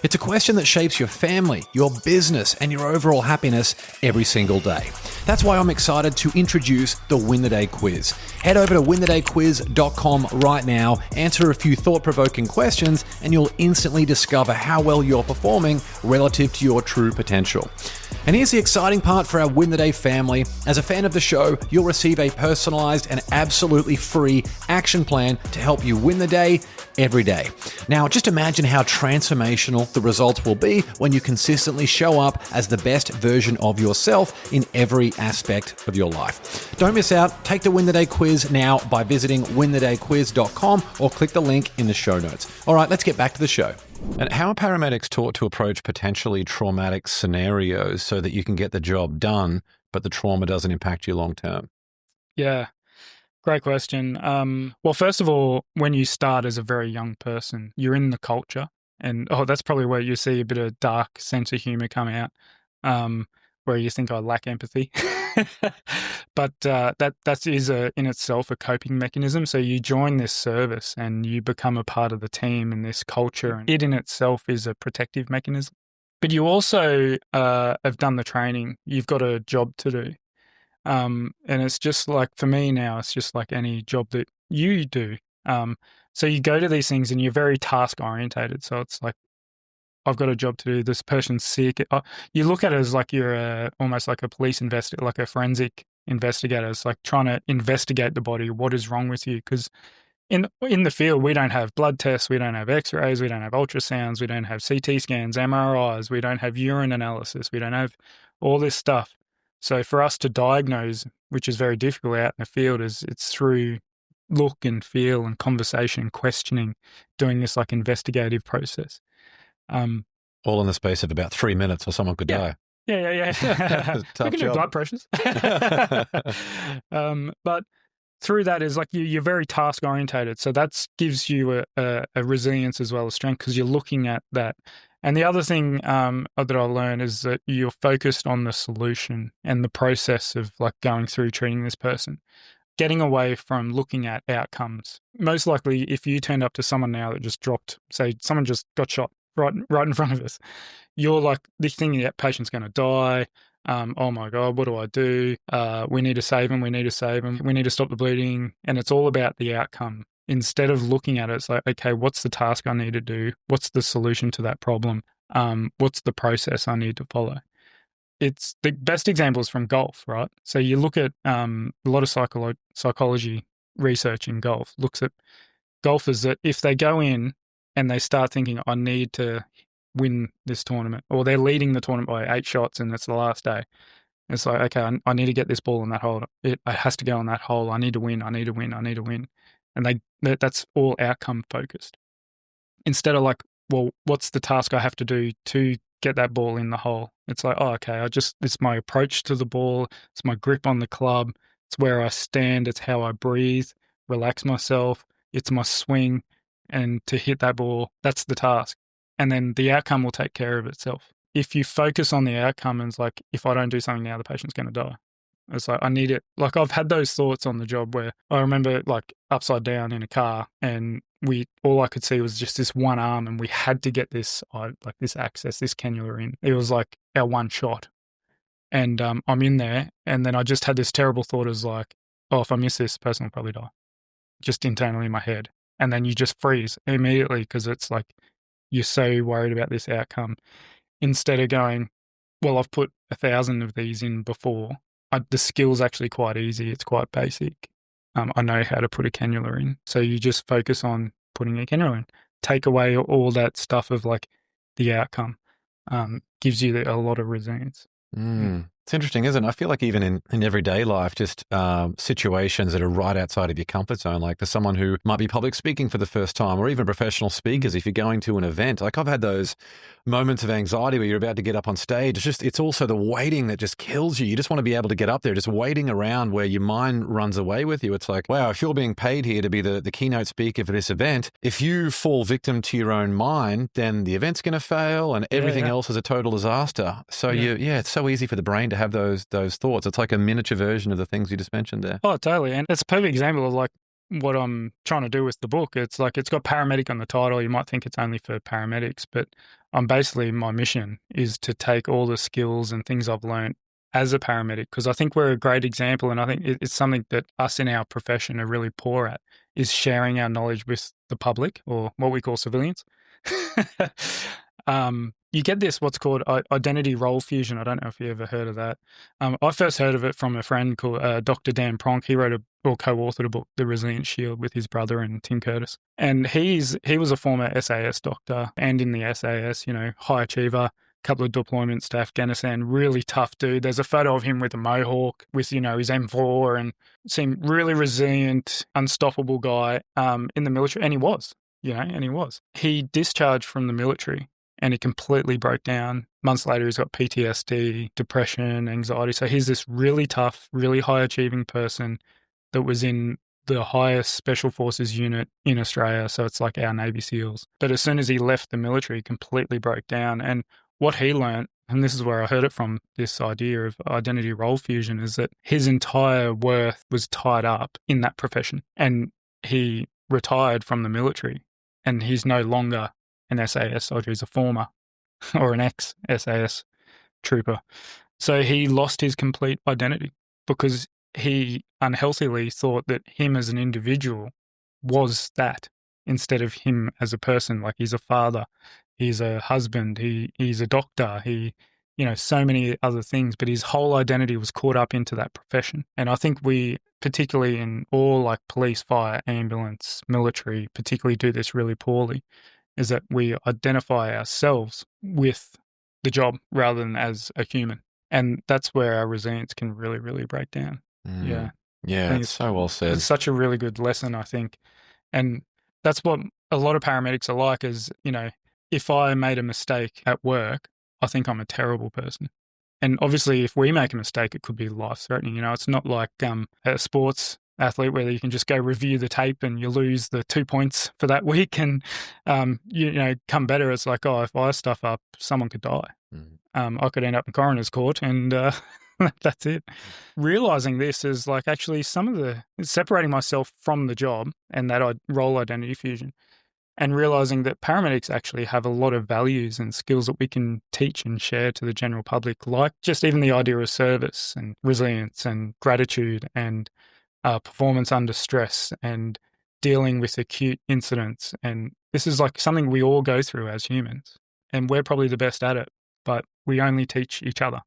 S4: It's a question that shapes your family, your business, and your overall happiness every single day. That's why I'm excited to introduce the Win the Day quiz. Head over to winthedayquiz.com right now, answer a few thought-provoking questions, and you'll instantly discover how well you're performing relative to your true potential. And here's the exciting part for our Win the Day family. As a fan of the show, you'll receive a personalized and absolutely free action plan to help you win the day every day. Now, just imagine how transformational the results will be when you consistently show up as the best version of yourself in every aspect of your life. Don't miss out. Take the Win the Day quiz now by visiting winthedayquiz.com or click the link in the show notes. All right, let's get back to the show. And how are paramedics taught to approach potentially traumatic scenarios so that you can get the job done, but the trauma doesn't impact you long term?
S1: Yeah, great question. Well, first of all, when you start as a very young person, you're in the culture. And that's probably where you see a bit of dark sense of humor come out, where you think I lack empathy. But that is in itself a coping mechanism. So you join this service and you become a part of the team in this culture. And it in itself is a protective mechanism. But you also have done the training. You've got a job to do. And it's just like, for me now, it's just like any job that you do. So you go to these things and you're very task orientated. So it's like, I've got a job to do. This person's sick. You look at it as like you're almost like a police investigator, like a forensic investigator. It's like trying to investigate the body. What is wrong with you? Because in the field, we don't have blood tests. We don't have X-rays. We don't have ultrasounds. We don't have CT scans, MRIs. We don't have urine analysis. We don't have all this stuff. So for us to diagnose, which is very difficult out in the field, it's through look and feel and conversation, questioning, doing this like investigative process.
S4: All in the space of about 3 minutes or someone could die.
S1: Yeah.
S4: Tough
S1: we can do
S4: job.
S1: blood pressures. But through that is like you're very task orientated. So that gives you a resilience as well as strength because you're looking at that. And the other thing that I learned is that you're focused on the solution and the process of like going through treating this person. Getting away from looking at outcomes. Most likely, if you turned up to someone now that just dropped, say someone just got shot right in front of us, you're like, this thing, that patient's going to die. Oh my God, what do I do? We need to save him. We need to save him. We need to stop the bleeding. And it's all about the outcome. Instead of looking at it, it's like, okay, what's the task I need to do? What's the solution to that problem? What's the process I need to follow? It's the best examples from golf, right? So you look at a lot of psychology research in golf looks at golfers that if they go in and they start thinking, I need to win this tournament, or they're leading the tournament by 8 shots and it's the last day. It's like, okay, I need to get this ball in that hole. It has to go in that hole. I need to win. I need to win. I need to win. And that's all outcome focused. Instead of like, well, what's the task I have to do to get that ball in the hole? It's like, oh, okay, it's my approach to the ball. It's my grip on the club. It's where I stand. It's how I breathe, relax myself. It's my swing. And to hit that ball, that's the task. And then the outcome will take care of itself. If you focus on the outcome and it's like, if I don't do something now, the patient's going to die. It's like, I need it. Like I've had those thoughts on the job where I remember like upside down in a car and all I could see was just this one arm and we had to get this access, this cannula in. It was like our one shot. And I'm in there and then I just had this terrible thought as like, oh, if I miss this, the person will probably die. Just internally in my head. And then you just freeze immediately because it's like you're so worried about this outcome. Instead of going, well, I've put 1,000 of these in before. The skill's actually quite easy. It's quite basic. I know how to put a cannula in. So you just focus on putting a cannula in. Take away all that stuff of like the outcome. gives you a lot of resilience.
S4: It's interesting, isn't it? I feel like even in everyday life, just situations that are right outside of your comfort zone, like there's someone who might be public speaking for the first time, or even professional speakers, if you're going to an event. Like I've had those moments of anxiety where you're about to get up on stage. It's also the waiting that just kills you. You just want to be able to get up there, just waiting around where your mind runs away with you. It's like, wow, if you're being paid here to be the keynote speaker for this event, if you fall victim to your own mind, then the event's going to fail and everything else is a total disaster. So it's so easy for the brain to have those thoughts. It's like a miniature version of the things you just mentioned there.
S1: Oh, totally. And it's a perfect example of like what I'm trying to do with the book. It's like it's got paramedic on the title. You might think it's only for paramedics, but my mission is to take all the skills and things I've learned as a paramedic, because I think we're a great example, and I think it's something that us in our profession are really poor at, is sharing our knowledge with the public, or what we call civilians. You get this, what's called identity role fusion. I don't know if you ever heard of that. I first heard of it from a friend called Dr. Dan Pronk. He wrote co-authored a book, The Resilience Shield, with his brother and Tim Curtis. And he was a former SAS doctor, and in the SAS, high achiever, couple of deployments to Afghanistan, really tough dude. There's a photo of him with a mohawk, with, his M4, and seemed really resilient, unstoppable guy in the military. And he was, and he was. He discharged from the military and he completely broke down. Months later, he's got PTSD, depression, anxiety. So he's this really tough, really high-achieving person that was in the highest special forces unit in Australia. So it's like our Navy SEALs. But as soon as he left the military, he completely broke down. And what he learned, and this is where I heard it from, this idea of identity role fusion, is that his entire worth was tied up in that profession. And he retired from the military, and he's no longer an SAS soldier. He's a former or an ex-SAS trooper. So he lost his complete identity because he unhealthily thought that him as an individual was that, instead of him as a person. Like, he's a father, he's a husband, he's a doctor, so many other things, but his whole identity was caught up into that profession. And I think we, particularly in all like police, fire, ambulance, military, particularly do this really poorly, is that we identify ourselves with the job rather than as a human. And that's where our resilience can really, really break down. Yeah.
S4: Yeah, it's so well said.
S1: It's such a really good lesson, I think. And that's what a lot of paramedics are like, is, if I made a mistake at work, I think I'm a terrible person. And obviously, if we make a mistake, it could be life-threatening. It's not like a sports athlete where you can just go review the tape and you lose the 2 points for that week and, come better. It's like, if I stuff up, someone could die. I could end up in coroner's court and that's it. Realizing this is like actually separating myself from the job and that role identity fusion, and realizing that paramedics actually have a lot of values and skills that we can teach and share to the general public, like just even the idea of service and resilience and gratitude and performance under stress and dealing with acute incidents. And this is like something we all go through as humans, and we're probably the best at it, but we only teach each other.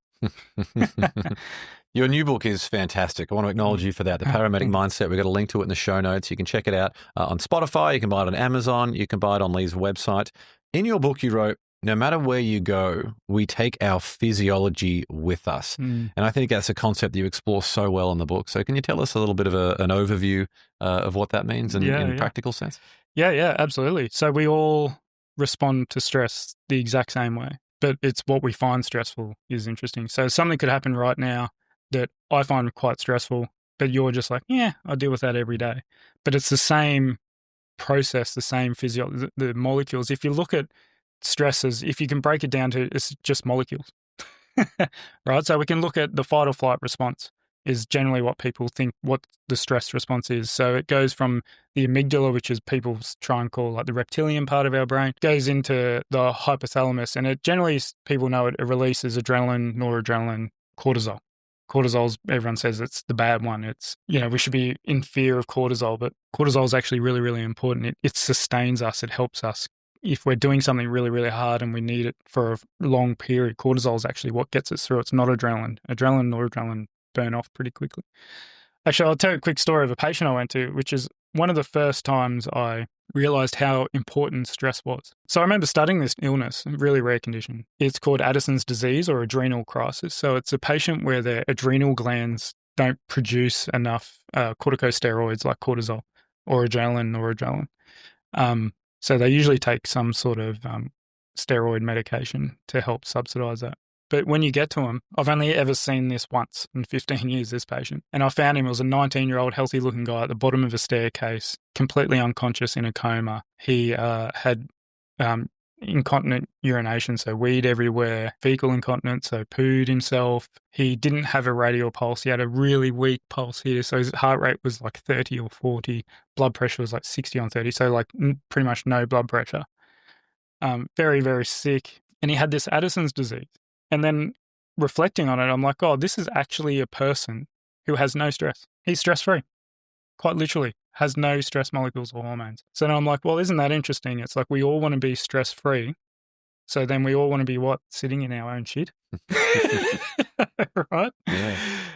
S4: Your new book is fantastic. I want to acknowledge you for that. The Paramedic Mindset. We've got a link to it in the show notes. You can check it out on Spotify. You can buy it on Amazon. You can buy it on Leigh's website. In your book, you wrote, no matter where you go, we take our physiology with us. And I think that's a concept that you explore so well in the book. So can you tell us a little bit of an overview of what that means in a practical sense? Yeah,
S1: absolutely. So we all respond to stress the exact same way, but it's what we find stressful is interesting. So something could happen right now that I find quite stressful, but you're just like, I deal with that every day. But it's the same process, the same the molecules. If you look at stresses, if you can break it down to, it's just molecules, right? So we can look at the fight or flight response is generally what people think what the stress response is. So it goes from the amygdala, which is people try and call like the reptilian part of our brain, goes into the hypothalamus, and it generally, people know it releases adrenaline, noradrenaline, cortisol. Cortisol's, everyone says it's the bad one. It's, we should be in fear of cortisol, but cortisol is actually really, really important. It sustains us. It helps us. If we're doing something really, really hard and we need it for a long period, cortisol is actually what gets us through. It's not adrenaline. Adrenaline, noradrenaline burn off pretty quickly. Actually, I'll tell you a quick story of a patient I went to, which is one of the first times I realized how important stress was. So I remember studying this illness, a really rare condition. It's called Addison's disease or adrenal crisis. So it's a patient where their adrenal glands don't produce enough corticosteroids like cortisol or adrenaline. So they usually take some sort of steroid medication to help subsidize that. But when you get to him, I've only ever seen this once in 15 years, this patient. And I found him, it was a 19-year-old healthy-looking guy at the bottom of a staircase, completely unconscious in a coma. He had incontinent urination, so weed everywhere, fecal incontinence, so pooed himself. He didn't have a radial pulse. He had a really weak pulse here, so his heart rate was like 30 or 40. Blood pressure was like 60 on 30, so like pretty much no blood pressure. Very, very sick. And he had this Addison's disease. And then reflecting on it, I'm like, oh, this is actually a person who has no stress. He's stress-free, quite literally, has no stress molecules or hormones. So now I'm like, well, isn't that interesting? It's like we all want to be stress-free. So then we all want to be what? Sitting in our own shit? Right?
S4: Yeah.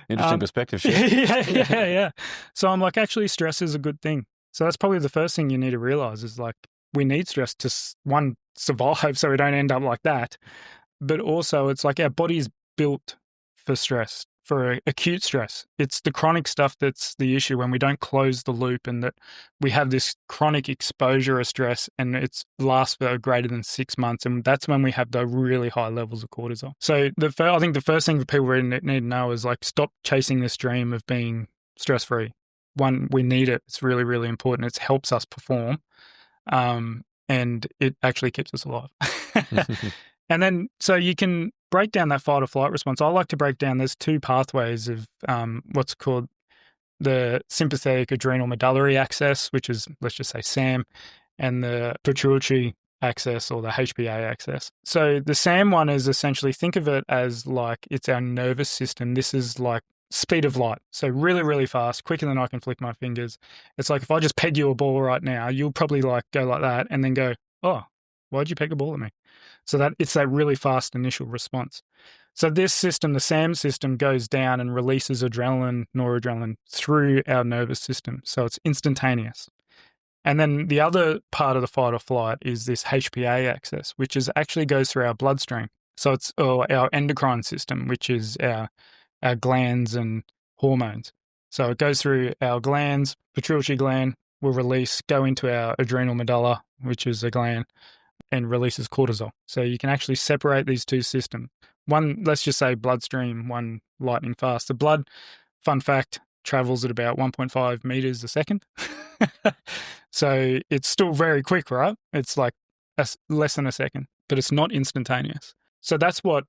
S4: Interesting perspective shift.
S1: Yeah. So I'm like, actually, stress is a good thing. So that's probably the first thing you need to realize is like, we need stress to, one, survive so we don't end up like that. But also it's like our body's built for stress, for acute stress. It's the chronic stuff that's the issue when we don't close the loop and that we have this chronic exposure of stress and it lasts for greater than 6 months. And that's when we have the really high levels of cortisol. So I think the first thing that people really need to know is like stop chasing this dream of being stress-free. One, we need it. It's really, really important. It helps us perform. And it actually keeps us alive. And then, so you can break down that fight or flight response. I like to break down, there's two pathways of what's called the sympathetic adrenal medullary axis, which is, let's just say SAM, and the pituitary axis or the HPA axis. So the SAM one is essentially, think of it as like it's our nervous system. This is like speed of light. So really, really fast, quicker than I can flick my fingers. It's like if I just peg you a ball right now, you'll probably like go like that and then go, oh, why'd you peg a ball at me? So that it's that really fast initial response. So this system, the SAM system, goes down and releases adrenaline, noradrenaline through our nervous system. So it's instantaneous. And then the other part of the fight or flight is this HPA axis, which is actually goes through our bloodstream. So it's our endocrine system, which is our glands and hormones. So it goes through our glands, pituitary gland will go into our adrenal medulla, which is a gland, and releases cortisol. So you can actually separate these two systems. One, let's just say bloodstream, one lightning fast. The blood, fun fact, travels at about 1.5 meters a second. So it's still very quick, right? It's like less than a second, but it's not instantaneous. So that's what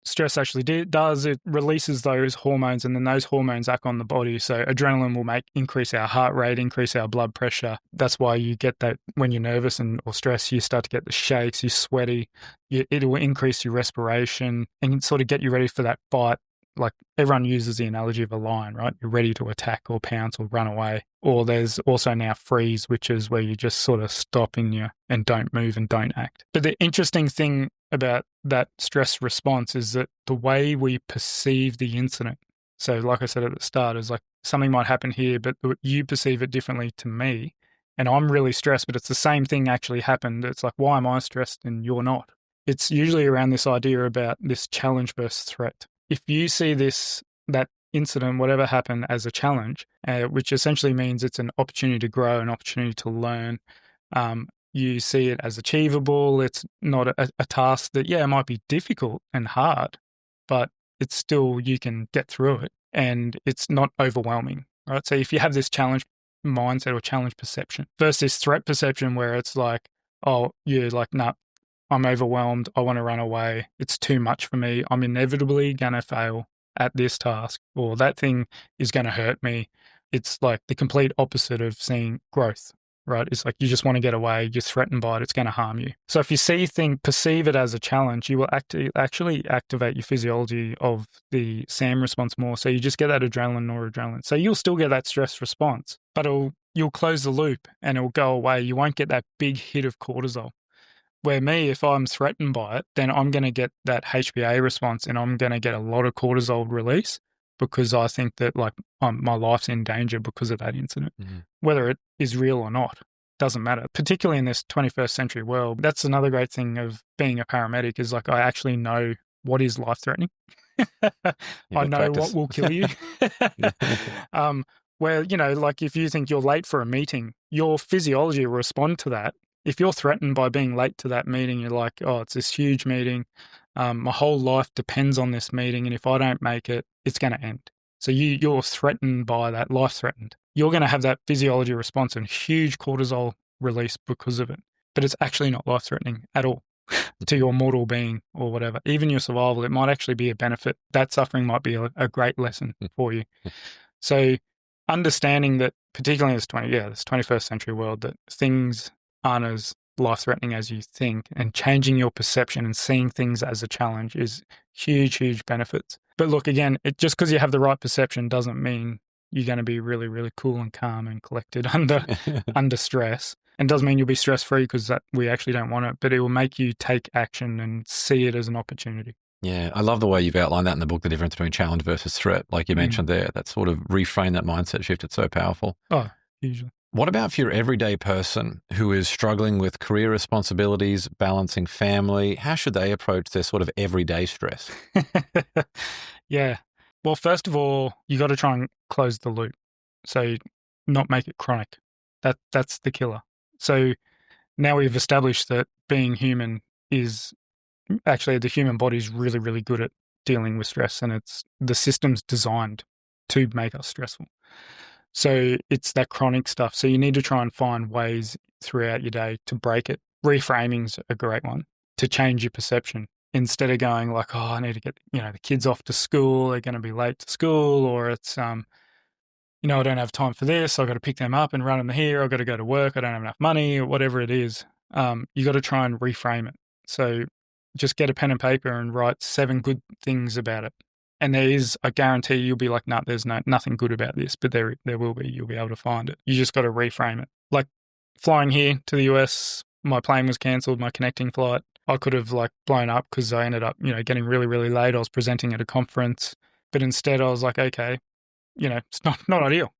S1: stress actually does. It releases those hormones, and then those hormones act on the body. So adrenaline will increase our heart rate, increase our blood pressure. That's why you get that when you're nervous or stressed, you start to get the shakes, you're sweaty. It will increase your respiration and sort of get you ready for that fight. Like everyone uses the analogy of a lion, right? You're ready to attack or pounce or run away. Or there's also now freeze, which is where you just sort of stop and don't move and don't act. But the interesting thing about that stress response is that the way we perceive the incident. So like I said at the start, is like something might happen here, but you perceive it differently to me. And I'm really stressed, but it's the same thing actually happened. It's like, why am I stressed and you're not? It's usually around this idea about this challenge versus threat. If you see that incident, whatever happened, as a challenge, which essentially means it's an opportunity to grow, an opportunity to learn, you see it as achievable. It's not a task that, it might be difficult and hard, but it's still, you can get through it and it's not overwhelming, right? So if you have this challenge mindset or challenge perception versus this threat perception where it's like, oh, you're like, nah, I'm overwhelmed. I want to run away. It's too much for me. I'm inevitably going to fail at this task, or that thing is going to hurt me. It's like the complete opposite of seeing growth, right? It's like you just want to get away. You're threatened by it. It's going to harm you. So if you perceive it as a challenge, you will actually activate your physiology of the SAM response more. So you just get that adrenaline, noradrenaline. So you'll still get that stress response, but you'll close the loop and it'll go away. You won't get that big hit of cortisol. Where if I'm threatened by it, then I'm going to get that HPA response and I'm going to get a lot of cortisol release, because I think that like my life's in danger because of that incident. Whether it is real or not, doesn't matter. Particularly in this 21st century world, that's another great thing of being a paramedic is like I actually know what is life-threatening. I know what will kill you. Where, you know, like if you think you're late for a meeting, your physiology will respond to that. If you're threatened by being late to that meeting, you're like, oh, it's this huge meeting. My whole life depends on this meeting. And if I don't make it, it's going to end. So you're threatened by that, life threatened. You're going to have that physiology response and huge cortisol release because of it. But it's actually not life threatening at all to your mortal being or whatever. Even your survival, it might actually be a benefit. That suffering might be a great lesson for you. So understanding that, particularly in this 21st century world, that things aren't as life-threatening as you think, and changing your perception and seeing things as a challenge is huge, huge benefits. But look, again, just because you have the right perception doesn't mean you're going to be really, really cool and calm and collected under stress. And doesn't mean you'll be stress-free because we actually don't want it, but it will make you take action and see it as an opportunity.
S4: Yeah, I love the way you've outlined that in the book, the difference between challenge versus threat, like you mentioned there. That sort of reframe that mindset shift, it's so powerful.
S1: Oh, hugely.
S4: What about for your everyday person who is struggling with career responsibilities, balancing family? How should they approach their sort of everyday stress?
S1: Yeah. Well, first of all, you got to try and close the loop. So not make it chronic. That's the killer. So now we've established that being human is actually the human body is really, really good at dealing with stress, and it's the system's designed to make us stressful. So it's that chronic stuff. So you need to try and find ways throughout your day to break it. Reframing's a great one to change your perception. Instead of going like, oh, I need to get, the kids off to school, they're going to be late to school, or it's, I don't have time for this, I've got to pick them up and run them here, I've got to go to work, I don't have enough money, or whatever it is. You got to try and reframe it. So just get a pen and paper and write 7 good things about it. And there is, I guarantee you'll be like, no, there's nothing good about this, but there will be. You'll be able to find it. You just got to reframe it. Like flying here to the US, my plane was cancelled, my connecting flight. I could have like blown up because I ended up, getting really, really late. I was presenting at a conference, but instead I was like, okay, it's not ideal.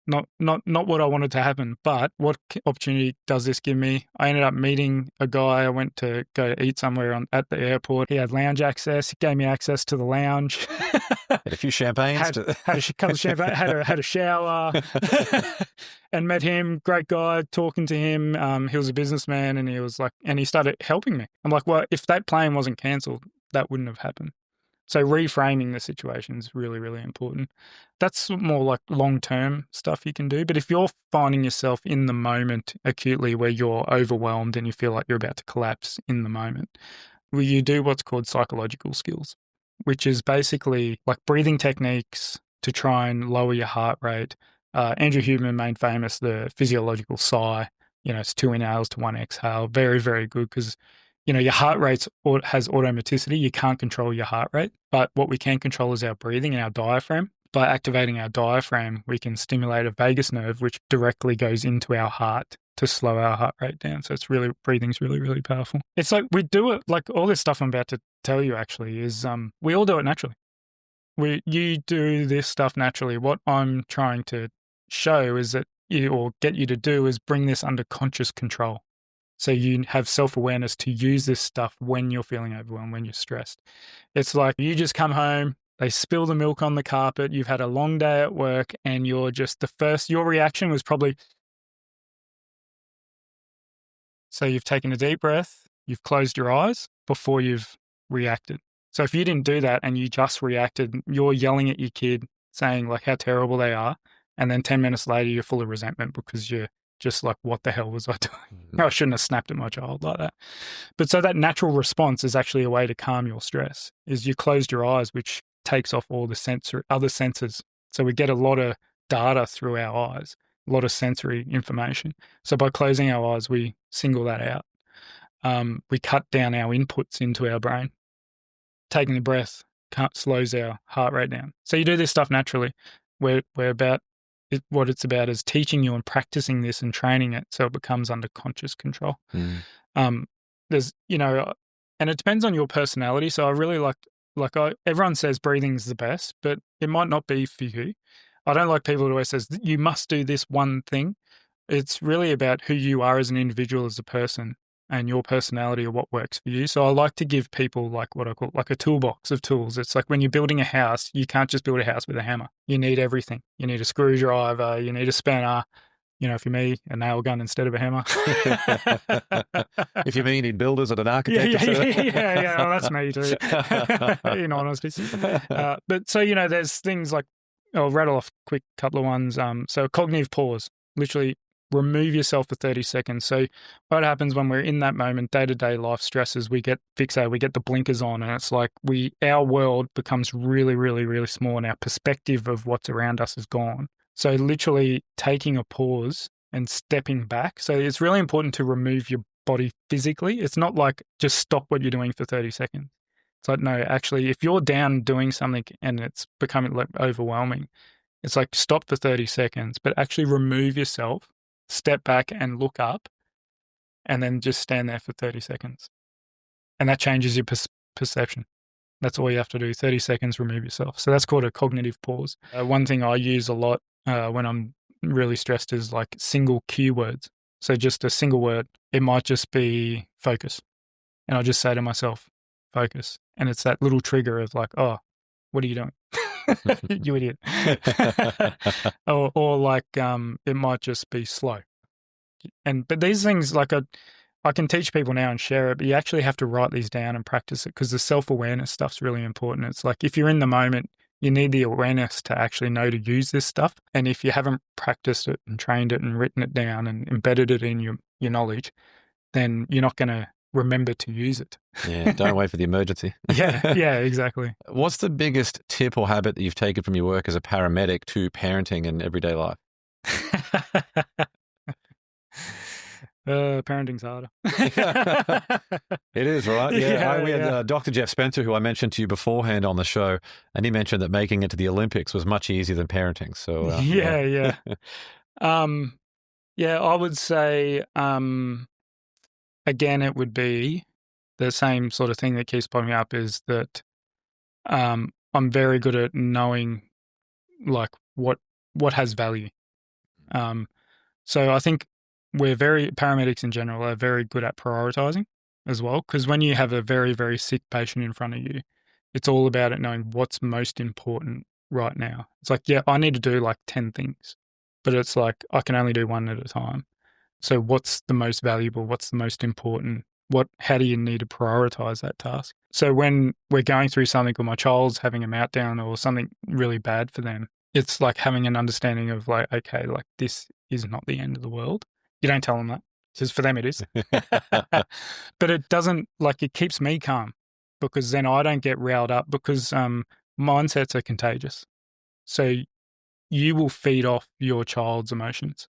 S1: Not what I wanted to happen, but what opportunity does this give me? I ended up meeting a guy. I went to go eat somewhere at the airport. He had lounge access. He gave me access to the lounge.
S4: Had a few champagnes.
S1: Had a couple of champagne. Had a shower, and met him. Great guy. Talking to him. He was a businessman, and he was like, and he started helping me. I'm like, well, if that plane wasn't cancelled, that wouldn't have happened. So reframing the situation is really, really important. That's more like long-term stuff you can do. But if you're finding yourself in the moment acutely where you're overwhelmed and you feel like you're about to collapse in the moment, you do what's called psychological skills, which is basically like breathing techniques to try and lower your heart rate. Andrew Huberman made famous the physiological sigh. It's 2 inhales to 1 exhale. Very, very good because your heart rate has automaticity. You can't control your heart rate, but what we can control is our breathing and our diaphragm. By activating our diaphragm, we can stimulate a vagus nerve, which directly goes into our heart to slow our heart rate down. So breathing's really, really powerful. It's like we do it, like all this stuff I'm about to tell you actually is, we all do it naturally. You do this stuff naturally. What I'm trying to show is that get you to do is bring this under conscious control. So you have self-awareness to use this stuff when you're feeling overwhelmed, when you're stressed. It's like you just come home, they spill the milk on the carpet, you've had a long day at work, and you're just your reaction was probably, so you've taken a deep breath, you've closed your eyes before you've reacted. So if you didn't do that and you just reacted, you're yelling at your kid saying like how terrible they are, and then 10 minutes later you're full of resentment because you're just like, what the hell was I doing? I shouldn't have snapped at my child like that. But so that natural response is actually a way to calm your stress, is you closed your eyes, which takes off all the other senses. So we get a lot of data through our eyes, a lot of sensory information. So by closing our eyes, we single that out. We cut down our inputs into our brain. Taking the breath slows our heart rate down. So you do this stuff naturally. We're about what it's about is teaching you and practicing this and training it so it becomes under conscious control. There's, and it depends on your personality. So I really like Like everyone says breathing's the best, but it might not be for you. I don't like people who always says you must do this one thing. It's really about who you are as an individual, as a person, and your personality or what works for you. So I like to give people like what I call like a toolbox of tools. It's like when you're building a house, you can't just build a house with a hammer. You need everything. You need a screwdriver, you need a spanner, if you're me, a nail gun instead of a hammer.
S4: If you mean you need builders and an architect.
S1: Yeah. Well, that's me too, in honesty. But so, there's things like, I'll rattle off quick couple of ones. So cognitive pause, literally remove yourself for 30 seconds. So what happens when we're in that moment, day-to-day life stresses, we get fixated, we get the blinkers on, and it's like our world becomes really, really, really small, and our perspective of what's around us is gone. So literally taking a pause and stepping back. So it's really important to remove your body physically. It's not like just stop what you're doing for 30 seconds. It's like, no, actually, if you're down doing something and it's becoming like overwhelming, it's like stop for 30 seconds, but actually remove yourself, step back and look up, and then just stand there for 30 seconds. And that changes your perception. That's all you have to do. 30 seconds, remove yourself. So that's called a cognitive pause. One thing I use a lot when I'm really stressed is like single cue words. So just a single word. It might just be focus. And I'll just say to myself, focus. And it's that little trigger of like, oh, what are you doing? You idiot. or like it might just be slow. But these things, like I can teach people now and share it, but you actually have to write these down and practice it, because the self-awareness stuff's really important. It's like if you're in the moment, you need the awareness to actually know to use this stuff. And if you haven't practiced it and trained it and written it down and embedded it in your knowledge, then you're not going to remember to use it.
S4: Yeah, don't wait for the emergency.
S1: Yeah, exactly.
S4: What's the biggest tip or habit that you've taken from your work as a paramedic to parenting and everyday life?
S1: Parenting's harder.
S4: It is, right? We had Dr. Jeff Spencer, who I mentioned to you beforehand on the show, and he mentioned that making it to the Olympics was much easier than parenting. So
S1: yeah. I would say again, it would be the same sort of thing that keeps popping up, is that I'm very good at knowing like what has value. So I think paramedics in general are very good at prioritizing as well, because when you have a very, very sick patient in front of you, it's all about it knowing what's most important right now. It's like, yeah, I need to do like 10 things, but it's like I can only do one at a time. So what's the most valuable? What's the most important? How do you need to prioritize that task? So when we're going through something, or my child's having a meltdown or something really bad for them, it's like having an understanding of like, okay, like this is not the end of the world. You don't tell them that, because for them it is. But it doesn't, like, it keeps me calm, because then I don't get riled up, because mindsets are contagious. So you will feed off your child's emotions.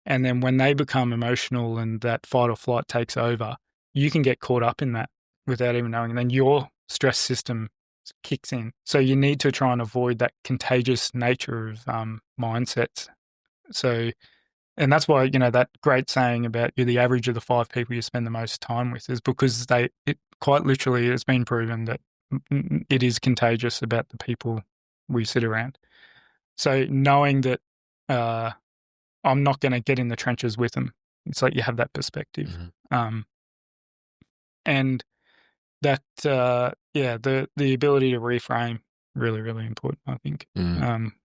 S1: And then when they become emotional and that fight or flight takes over, you can get caught up in that without even knowing. And then your stress system kicks in. So you need to try and avoid that contagious nature of mindsets. So, and that's why, that great saying about you're the average of the 5 people you spend the most time with, is because it quite literally has been proven that it is contagious about the people we sit around. So knowing that I'm not going to get in the trenches with them, it's like you have that perspective. Mm-hmm. And that, the ability to reframe, really, really important, I think,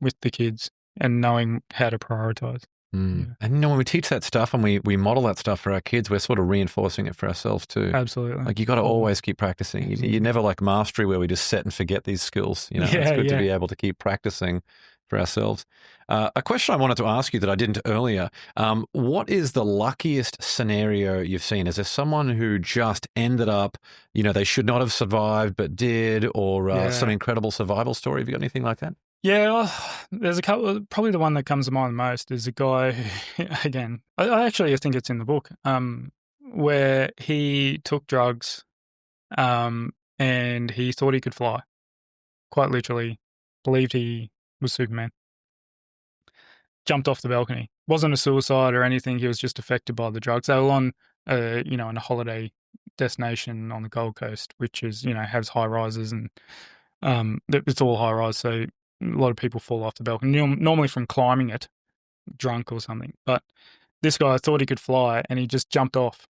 S1: with the kids, and knowing how to prioritize.
S4: Yeah. And when we teach that stuff and we model that stuff for our kids, we're sort of reinforcing it for ourselves too.
S1: Absolutely.
S4: Like you got to always keep practicing. You never like mastery where we just set and forget these skills. It's good to be able to keep practicing for ourselves. A question I wanted to ask you that I didn't earlier, what is the luckiest scenario you've seen? Is there someone who just ended up, they should not have survived but did, or some incredible survival story? Have you got anything like that?
S1: Yeah, there's a couple. Probably the one that comes to mind the most is a guy who, again, I think it's in the book, where he took drugs and he thought he could fly. Quite literally, believed he was Superman. Jumped off the balcony. Wasn't a suicide or anything. He was just affected by the drugs. They were on, in a holiday destination on the Gold Coast, which is, has high rises and It's all high rise, so a lot of people fall off the balcony, normally from climbing it, drunk or something. But this guy thought he could fly, and he just jumped off,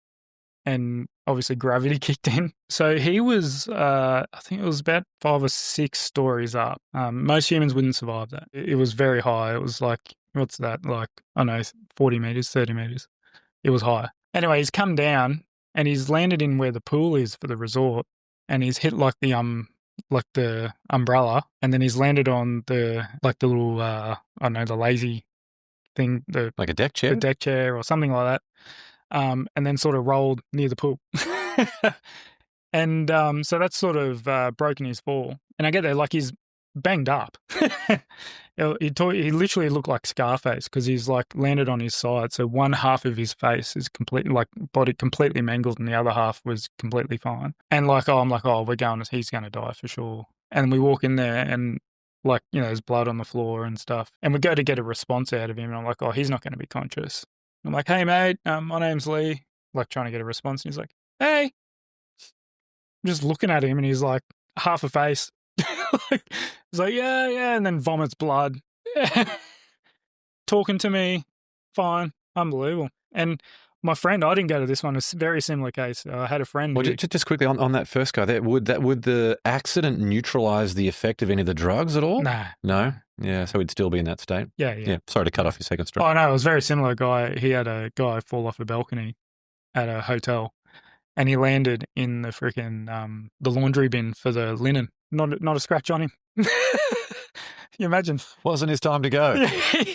S1: and obviously gravity kicked in. So he was, I think it was about 5 or 6 stories up. Most humans wouldn't survive that. It was very high. It was like, what's that? Like, I don't know, 40 meters, 30 meters. It was high. Anyway, he's come down and he's landed in where the pool is for the resort, and he's hit like the umbrella, and then he's landed on the little, I don't know, the lazy thing,
S4: Like a deck chair?
S1: the deck chair or something like that. And then sort of rolled near the pool. And so that's sort of broken his fall. And I get there, like, he's banged up. He literally looked like Scarface because he's like landed on his side. So one half of his face is completely, like, body completely mangled, and the other half was completely fine. And like, I'm like, oh, he's going to die for sure. And we walk in there and, like, you know, there's blood on the floor and stuff. And we go to get a response out of him. And I'm like, oh, he's not going to be conscious. I'm like, hey, mate, my name's Leigh. Like, trying to get a response. And he's like, hey. I'm just looking at him, and he's like, half a face. He's like, yeah. And then vomits blood. Yeah. Talking to me. Fine. Unbelievable. And my friend, I didn't go to this one, a very similar case. I had a friend.
S4: Well, just quickly on that first guy, would the accident neutralise the effect of any of the drugs at all?
S1: Nah.
S4: No? Yeah, so he'd still be in that state?
S1: Yeah.
S4: Sorry to cut off your second story.
S1: Oh, no, it was very similar. He had a guy fall off a balcony at a hotel, and he landed in the freaking the laundry bin for the linen. Not a scratch on him. You imagine?
S4: Wasn't his time to go.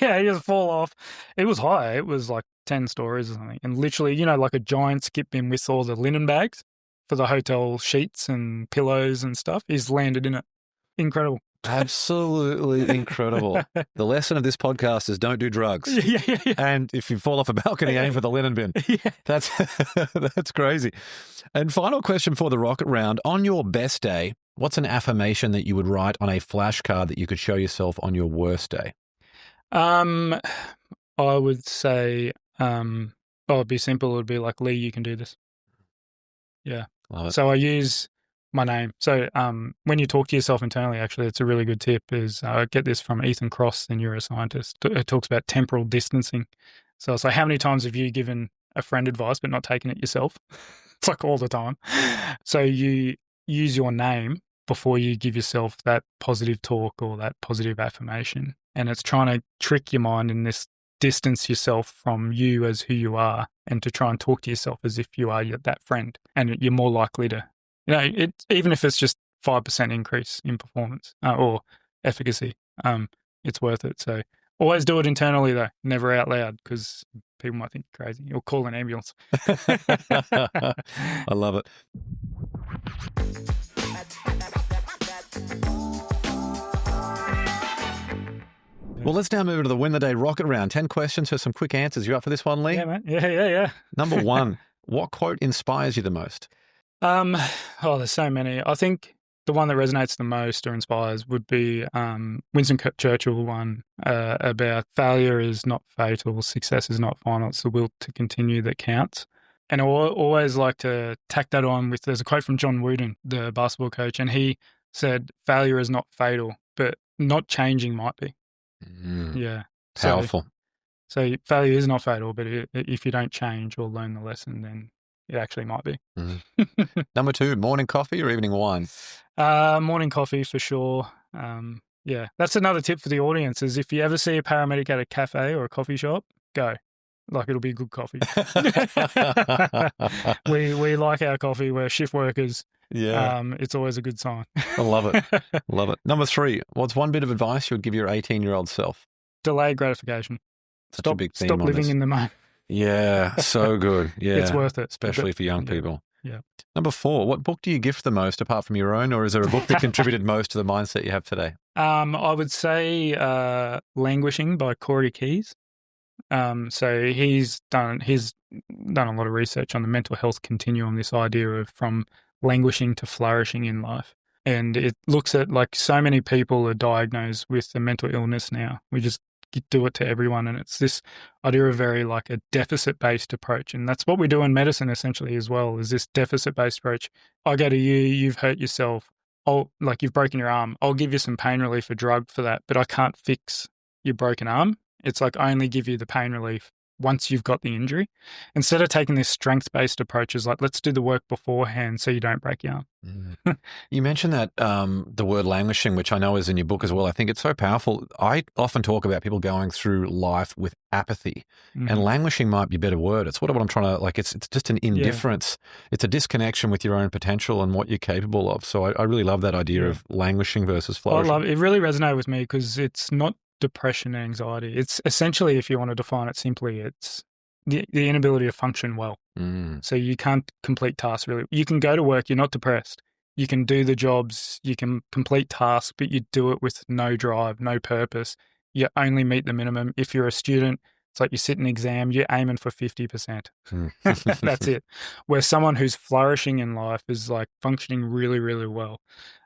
S1: Yeah, he just fall off. It was high. It was like 10 stories or something. And literally, you know, like a giant skip bin with all the linen bags for the hotel sheets and pillows and stuff. He's landed in it. Incredible.
S4: Absolutely incredible. The lesson of this podcast is don't do drugs.
S1: Yeah.
S4: And if you fall off a balcony, aim for the linen bin.
S1: Yeah.
S4: That's crazy. And final question for the rocket round. On your best day, what's an affirmation that you would write on a flashcard that you could show yourself on your worst day?
S1: I would say, it'd be simple. It would be like, Leigh, you can do this. Yeah.
S4: Love it.
S1: So I use my name. So when you talk to yourself internally, actually, it's a really good tip. Is I get this from Ethan Kross, the neuroscientist. It talks about temporal distancing. So it's like, how many times have you given a friend advice but not taken it yourself? It's like all the time. So you use your name before you give yourself that positive talk or that positive affirmation. And it's trying to trick your mind in this, distance yourself from you as who you are, and to try and talk to yourself as if you are that friend. And you're more likely to, you know, even if it's just 5% increase in performance or efficacy, it's worth it. So always do it internally though, never out loud, because people might think you're crazy. You'll call an ambulance.
S4: I love it. Well, let's now move to the Win the Day rocket round. 10 questions for some quick answers. You up for this one, Leigh?
S1: Yeah, man. Yeah.
S4: Number 1, what quote inspires you the most?
S1: There's so many. I think the one that resonates the most or inspires would be Winston Churchill one about failure is not fatal, success is not final, it's the will to continue that counts. And I always like to tack that on with, there's a quote from John Wooden, the basketball coach, and he said, failure is not fatal, but not changing might be. Yeah.
S4: Powerful.
S1: So failure is not fatal, but if you don't change or learn the lesson, then it actually might be.
S4: Number 2, morning coffee or evening wine?
S1: Morning coffee for sure. Yeah, that's another tip for the audience is if you ever see a paramedic at a cafe or a coffee shop, go. Like, it'll be good coffee. We like our coffee. We're shift workers.
S4: Yeah.
S1: It's always a good sign.
S4: I love it. Love it. Number 3, what's one bit of advice you would give your 18-year-old self?
S1: Delayed gratification.
S4: Such a big theme
S1: Stop
S4: on
S1: living
S4: this.
S1: in the moment.
S4: Yeah, so good. Yeah.
S1: It's worth it.
S4: Especially for young people.
S1: Yeah.
S4: Number 4, what book do you gift the most apart from your own, or is there a book that contributed most to the mindset you have today?
S1: I would say Languishing by Corey Keyes. So he's done a lot of research on the mental health continuum, this idea of from languishing to flourishing in life. And it looks at, like, so many people are diagnosed with a mental illness now. We just do it to everyone. And it's this idea of very like a deficit-based approach. And that's what we do in medicine essentially as well, is this deficit-based approach. I go to you, you've hurt yourself. you've broken your arm, I'll give you some pain relief, a drug for that, but I can't fix your broken arm. It's like I only give you the pain relief once you've got the injury. Instead of taking this strength-based approach, is like, let's do the work beforehand so you don't break your arm.
S4: You mentioned that the word languishing, which I know is in your book as well. I think it's so powerful. I often talk about people going through life with apathy, and languishing might be a better word. It's what I'm trying to, like, it's just an indifference. It's a disconnection with your own potential and what you're capable of. So I really love that idea of languishing versus flourishing.
S1: I love it. It really resonated with me because it's not depression and anxiety. It's essentially, if you want to define it simply, it's the inability to function well. So you can't complete tasks really. You can go to work, you're not depressed. You can do the jobs, you can complete tasks, but you do it with no drive, no purpose. You only meet the minimum. If you're a student, it's like you sit an exam, you're aiming for 50%. That's it. Where someone who's flourishing in life is like functioning really, really well.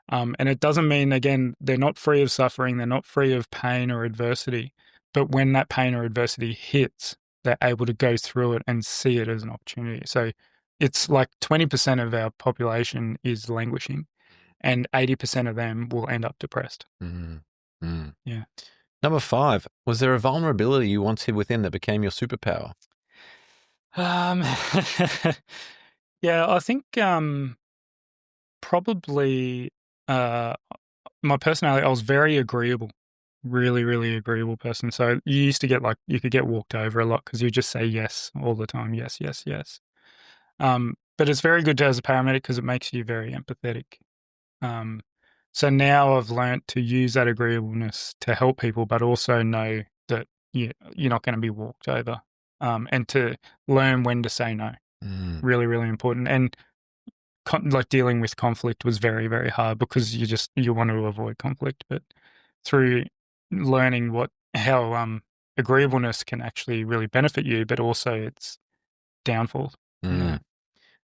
S1: And it doesn't mean, again, they're not free of suffering, they're not free of pain or adversity, but when that pain or adversity hits, they're able to go through it and see it as an opportunity. So it's like 20% of our population is languishing and 80% of them will end up depressed. Yeah.
S4: Number 5, was there a vulnerability you once hid within that became your superpower?
S1: Yeah, I think probably my personality, I was very agreeable, really, really agreeable person. So you used to get like, you could get walked over a lot because you just say yes all the time. Yes, yes, yes. But it's very good as a paramedic because it makes you very empathetic. So now I've learnt to use that agreeableness to help people, but also know that you're not going to be walked over, and to learn when to say no. Really, really important. And like dealing with conflict was very, very hard because you want to avoid conflict. But through learning how agreeableness can actually really benefit you, but also its downfalls. Yeah.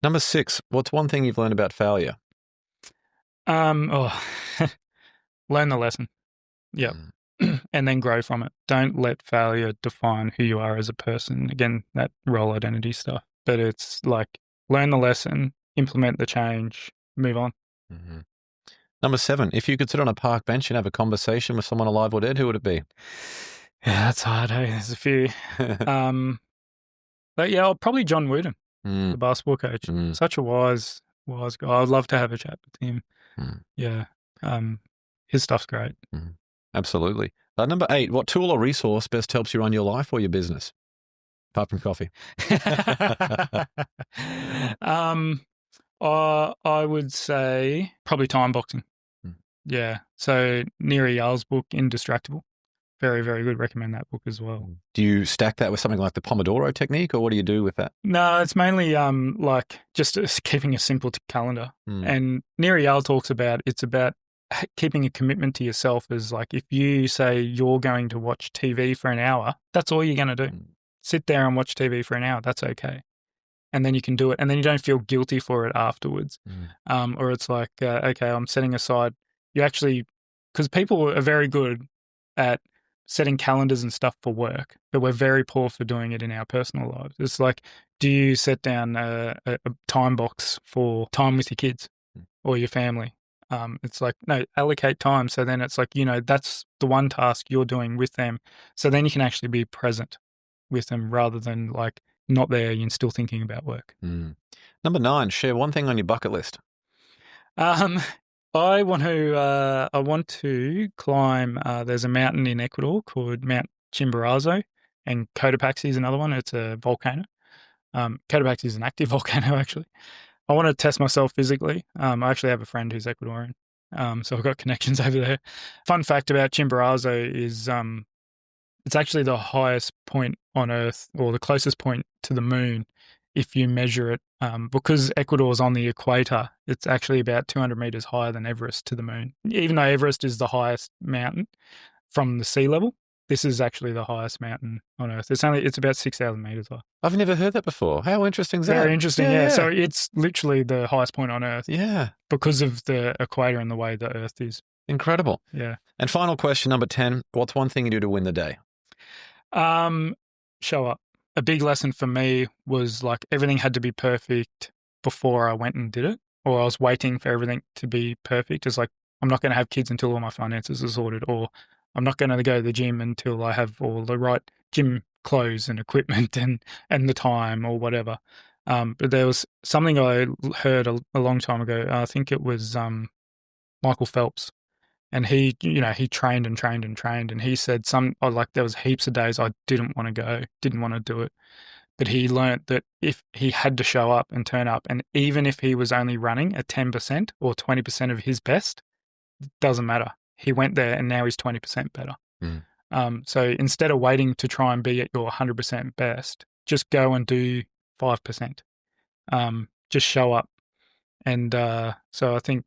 S4: Number 6, what's one thing you've learned about failure?
S1: Learn the lesson. Yep. And then grow from it. Don't let failure define who you are as a person. Again, that role identity stuff. But it's like, learn the lesson, implement the change, move on.
S4: Number 7, if you could sit on a park bench and have a conversation with someone alive or dead, who would it be?
S1: Yeah, that's hard. Hey, there's a few. But yeah, probably John Wooden, the basketball coach. Such a wise guy. I'd love to have a chat with him. Yeah. His stuff's great.
S4: Absolutely. Number 8, what tool or resource best helps you run your life or your business? Apart from coffee.
S1: I would say probably time boxing. Yeah. So Neri Yarl's book, Indistractable. Very, very good. Recommend that book as well.
S4: Do you stack that with something like the Pomodoro technique, or what do you do with that?
S1: No, it's mainly like just keeping a simple calendar. And Neri Yarl talks about it's about keeping a commitment to yourself. Is like, if you say you're going to watch TV for an hour, that's all you're going to do. Sit there and watch TV for an hour. That's okay. And then you can do it. And then you don't feel guilty for it afterwards. Or it's like, okay, I'm setting aside. You actually, because people are very good at setting calendars and stuff for work, but we're very poor for doing it in our personal lives. It's like, do you set down a time box for time with your kids or your family? It's like, no, allocate time. So then it's like, that's the one task you're doing with them. So then you can actually be present with them rather than like not there and still thinking about work.
S4: Number 9, share one thing on your bucket list.
S1: I want to climb. There's a mountain in Ecuador called Mount Chimborazo, and Cotopaxi is another one. It's a volcano. Cotopaxi is an active volcano, actually. I want to test myself physically. I actually have a friend who's Ecuadorian, so I've got connections over there. Fun fact about Chimborazo is it's actually the highest point on Earth, or the closest point to the moon, if you measure it. Because Ecuador's on the equator, it's actually about 200 meters higher than Everest to the moon. Even though Everest is the highest mountain from the sea level, this is actually the highest mountain on Earth. It's about 6,000 meters high.
S4: I've never heard that before. How interesting is that?
S1: Very interesting, yeah. So it's literally the highest point on Earth.
S4: Yeah.
S1: Because of the equator and the way the Earth is.
S4: Incredible.
S1: Yeah.
S4: And final question, number 10, what's one thing you do to win the day?
S1: Show up. A big lesson for me was like everything had to be perfect before I went and did it. or I was waiting for everything to be perfect. It's like, I'm not going to have kids until all my finances are sorted, or I'm not going to go to the gym until I have all the right gym clothes and equipment and the time or whatever. But there was something I heard a long time ago. I think it was Michael Phelps. And he trained and trained and trained. And he said there was heaps of days I didn't want to go, didn't want to do it. But he learnt that if he had to show up and turn up, and even if he was only running at 10% or 20% of his best, doesn't matter. He went there and now he's 20% better. So instead of waiting to try and be at your 100% best, just go and do 5%. Just show up. And so I think,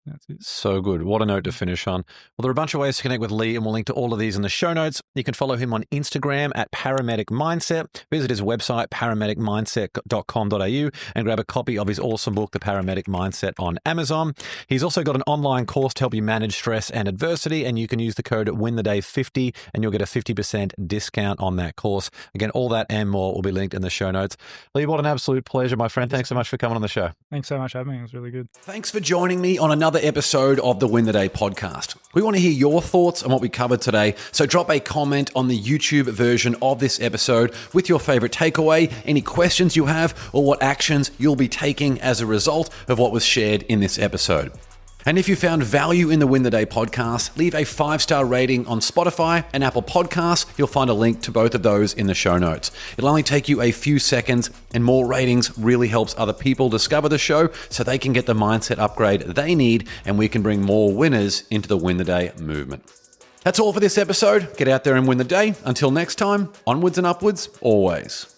S1: that's it.
S4: So good. What a note to finish on. Well, there are a bunch of ways to connect with Leigh, and we'll link to all of these in the show notes. You can follow him on Instagram at Paramedic Mindset. Visit his website, paramedicmindset.com.au, and grab a copy of his awesome book, The Paramedic Mindset, on Amazon. He's also got an online course to help you manage stress and adversity, and you can use the code WINTHEDAY50, and you'll get a 50% discount on that course. Again, all that and more will be linked in the show notes. Leigh, what an absolute pleasure, my friend. Thanks so much for coming on the show.
S1: Thanks so much for having me. It was really good.
S4: Thanks for joining me on another episode of the Win the Day podcast. We want to hear your thoughts on what we covered today, so drop a comment on the YouTube version of this episode with your favorite takeaway, any questions you have, or what actions you'll be taking as a result of what was shared in this episode. And if you found value in the Win the Day podcast, leave a 5-star rating on Spotify and Apple Podcasts. You'll find a link to both of those in the show notes. It'll only take you a few seconds, and more ratings really helps other people discover the show so they can get the mindset upgrade they need, and we can bring more winners into the Win the Day movement. That's all for this episode. Get out there and win the day. Until next time, onwards and upwards, always.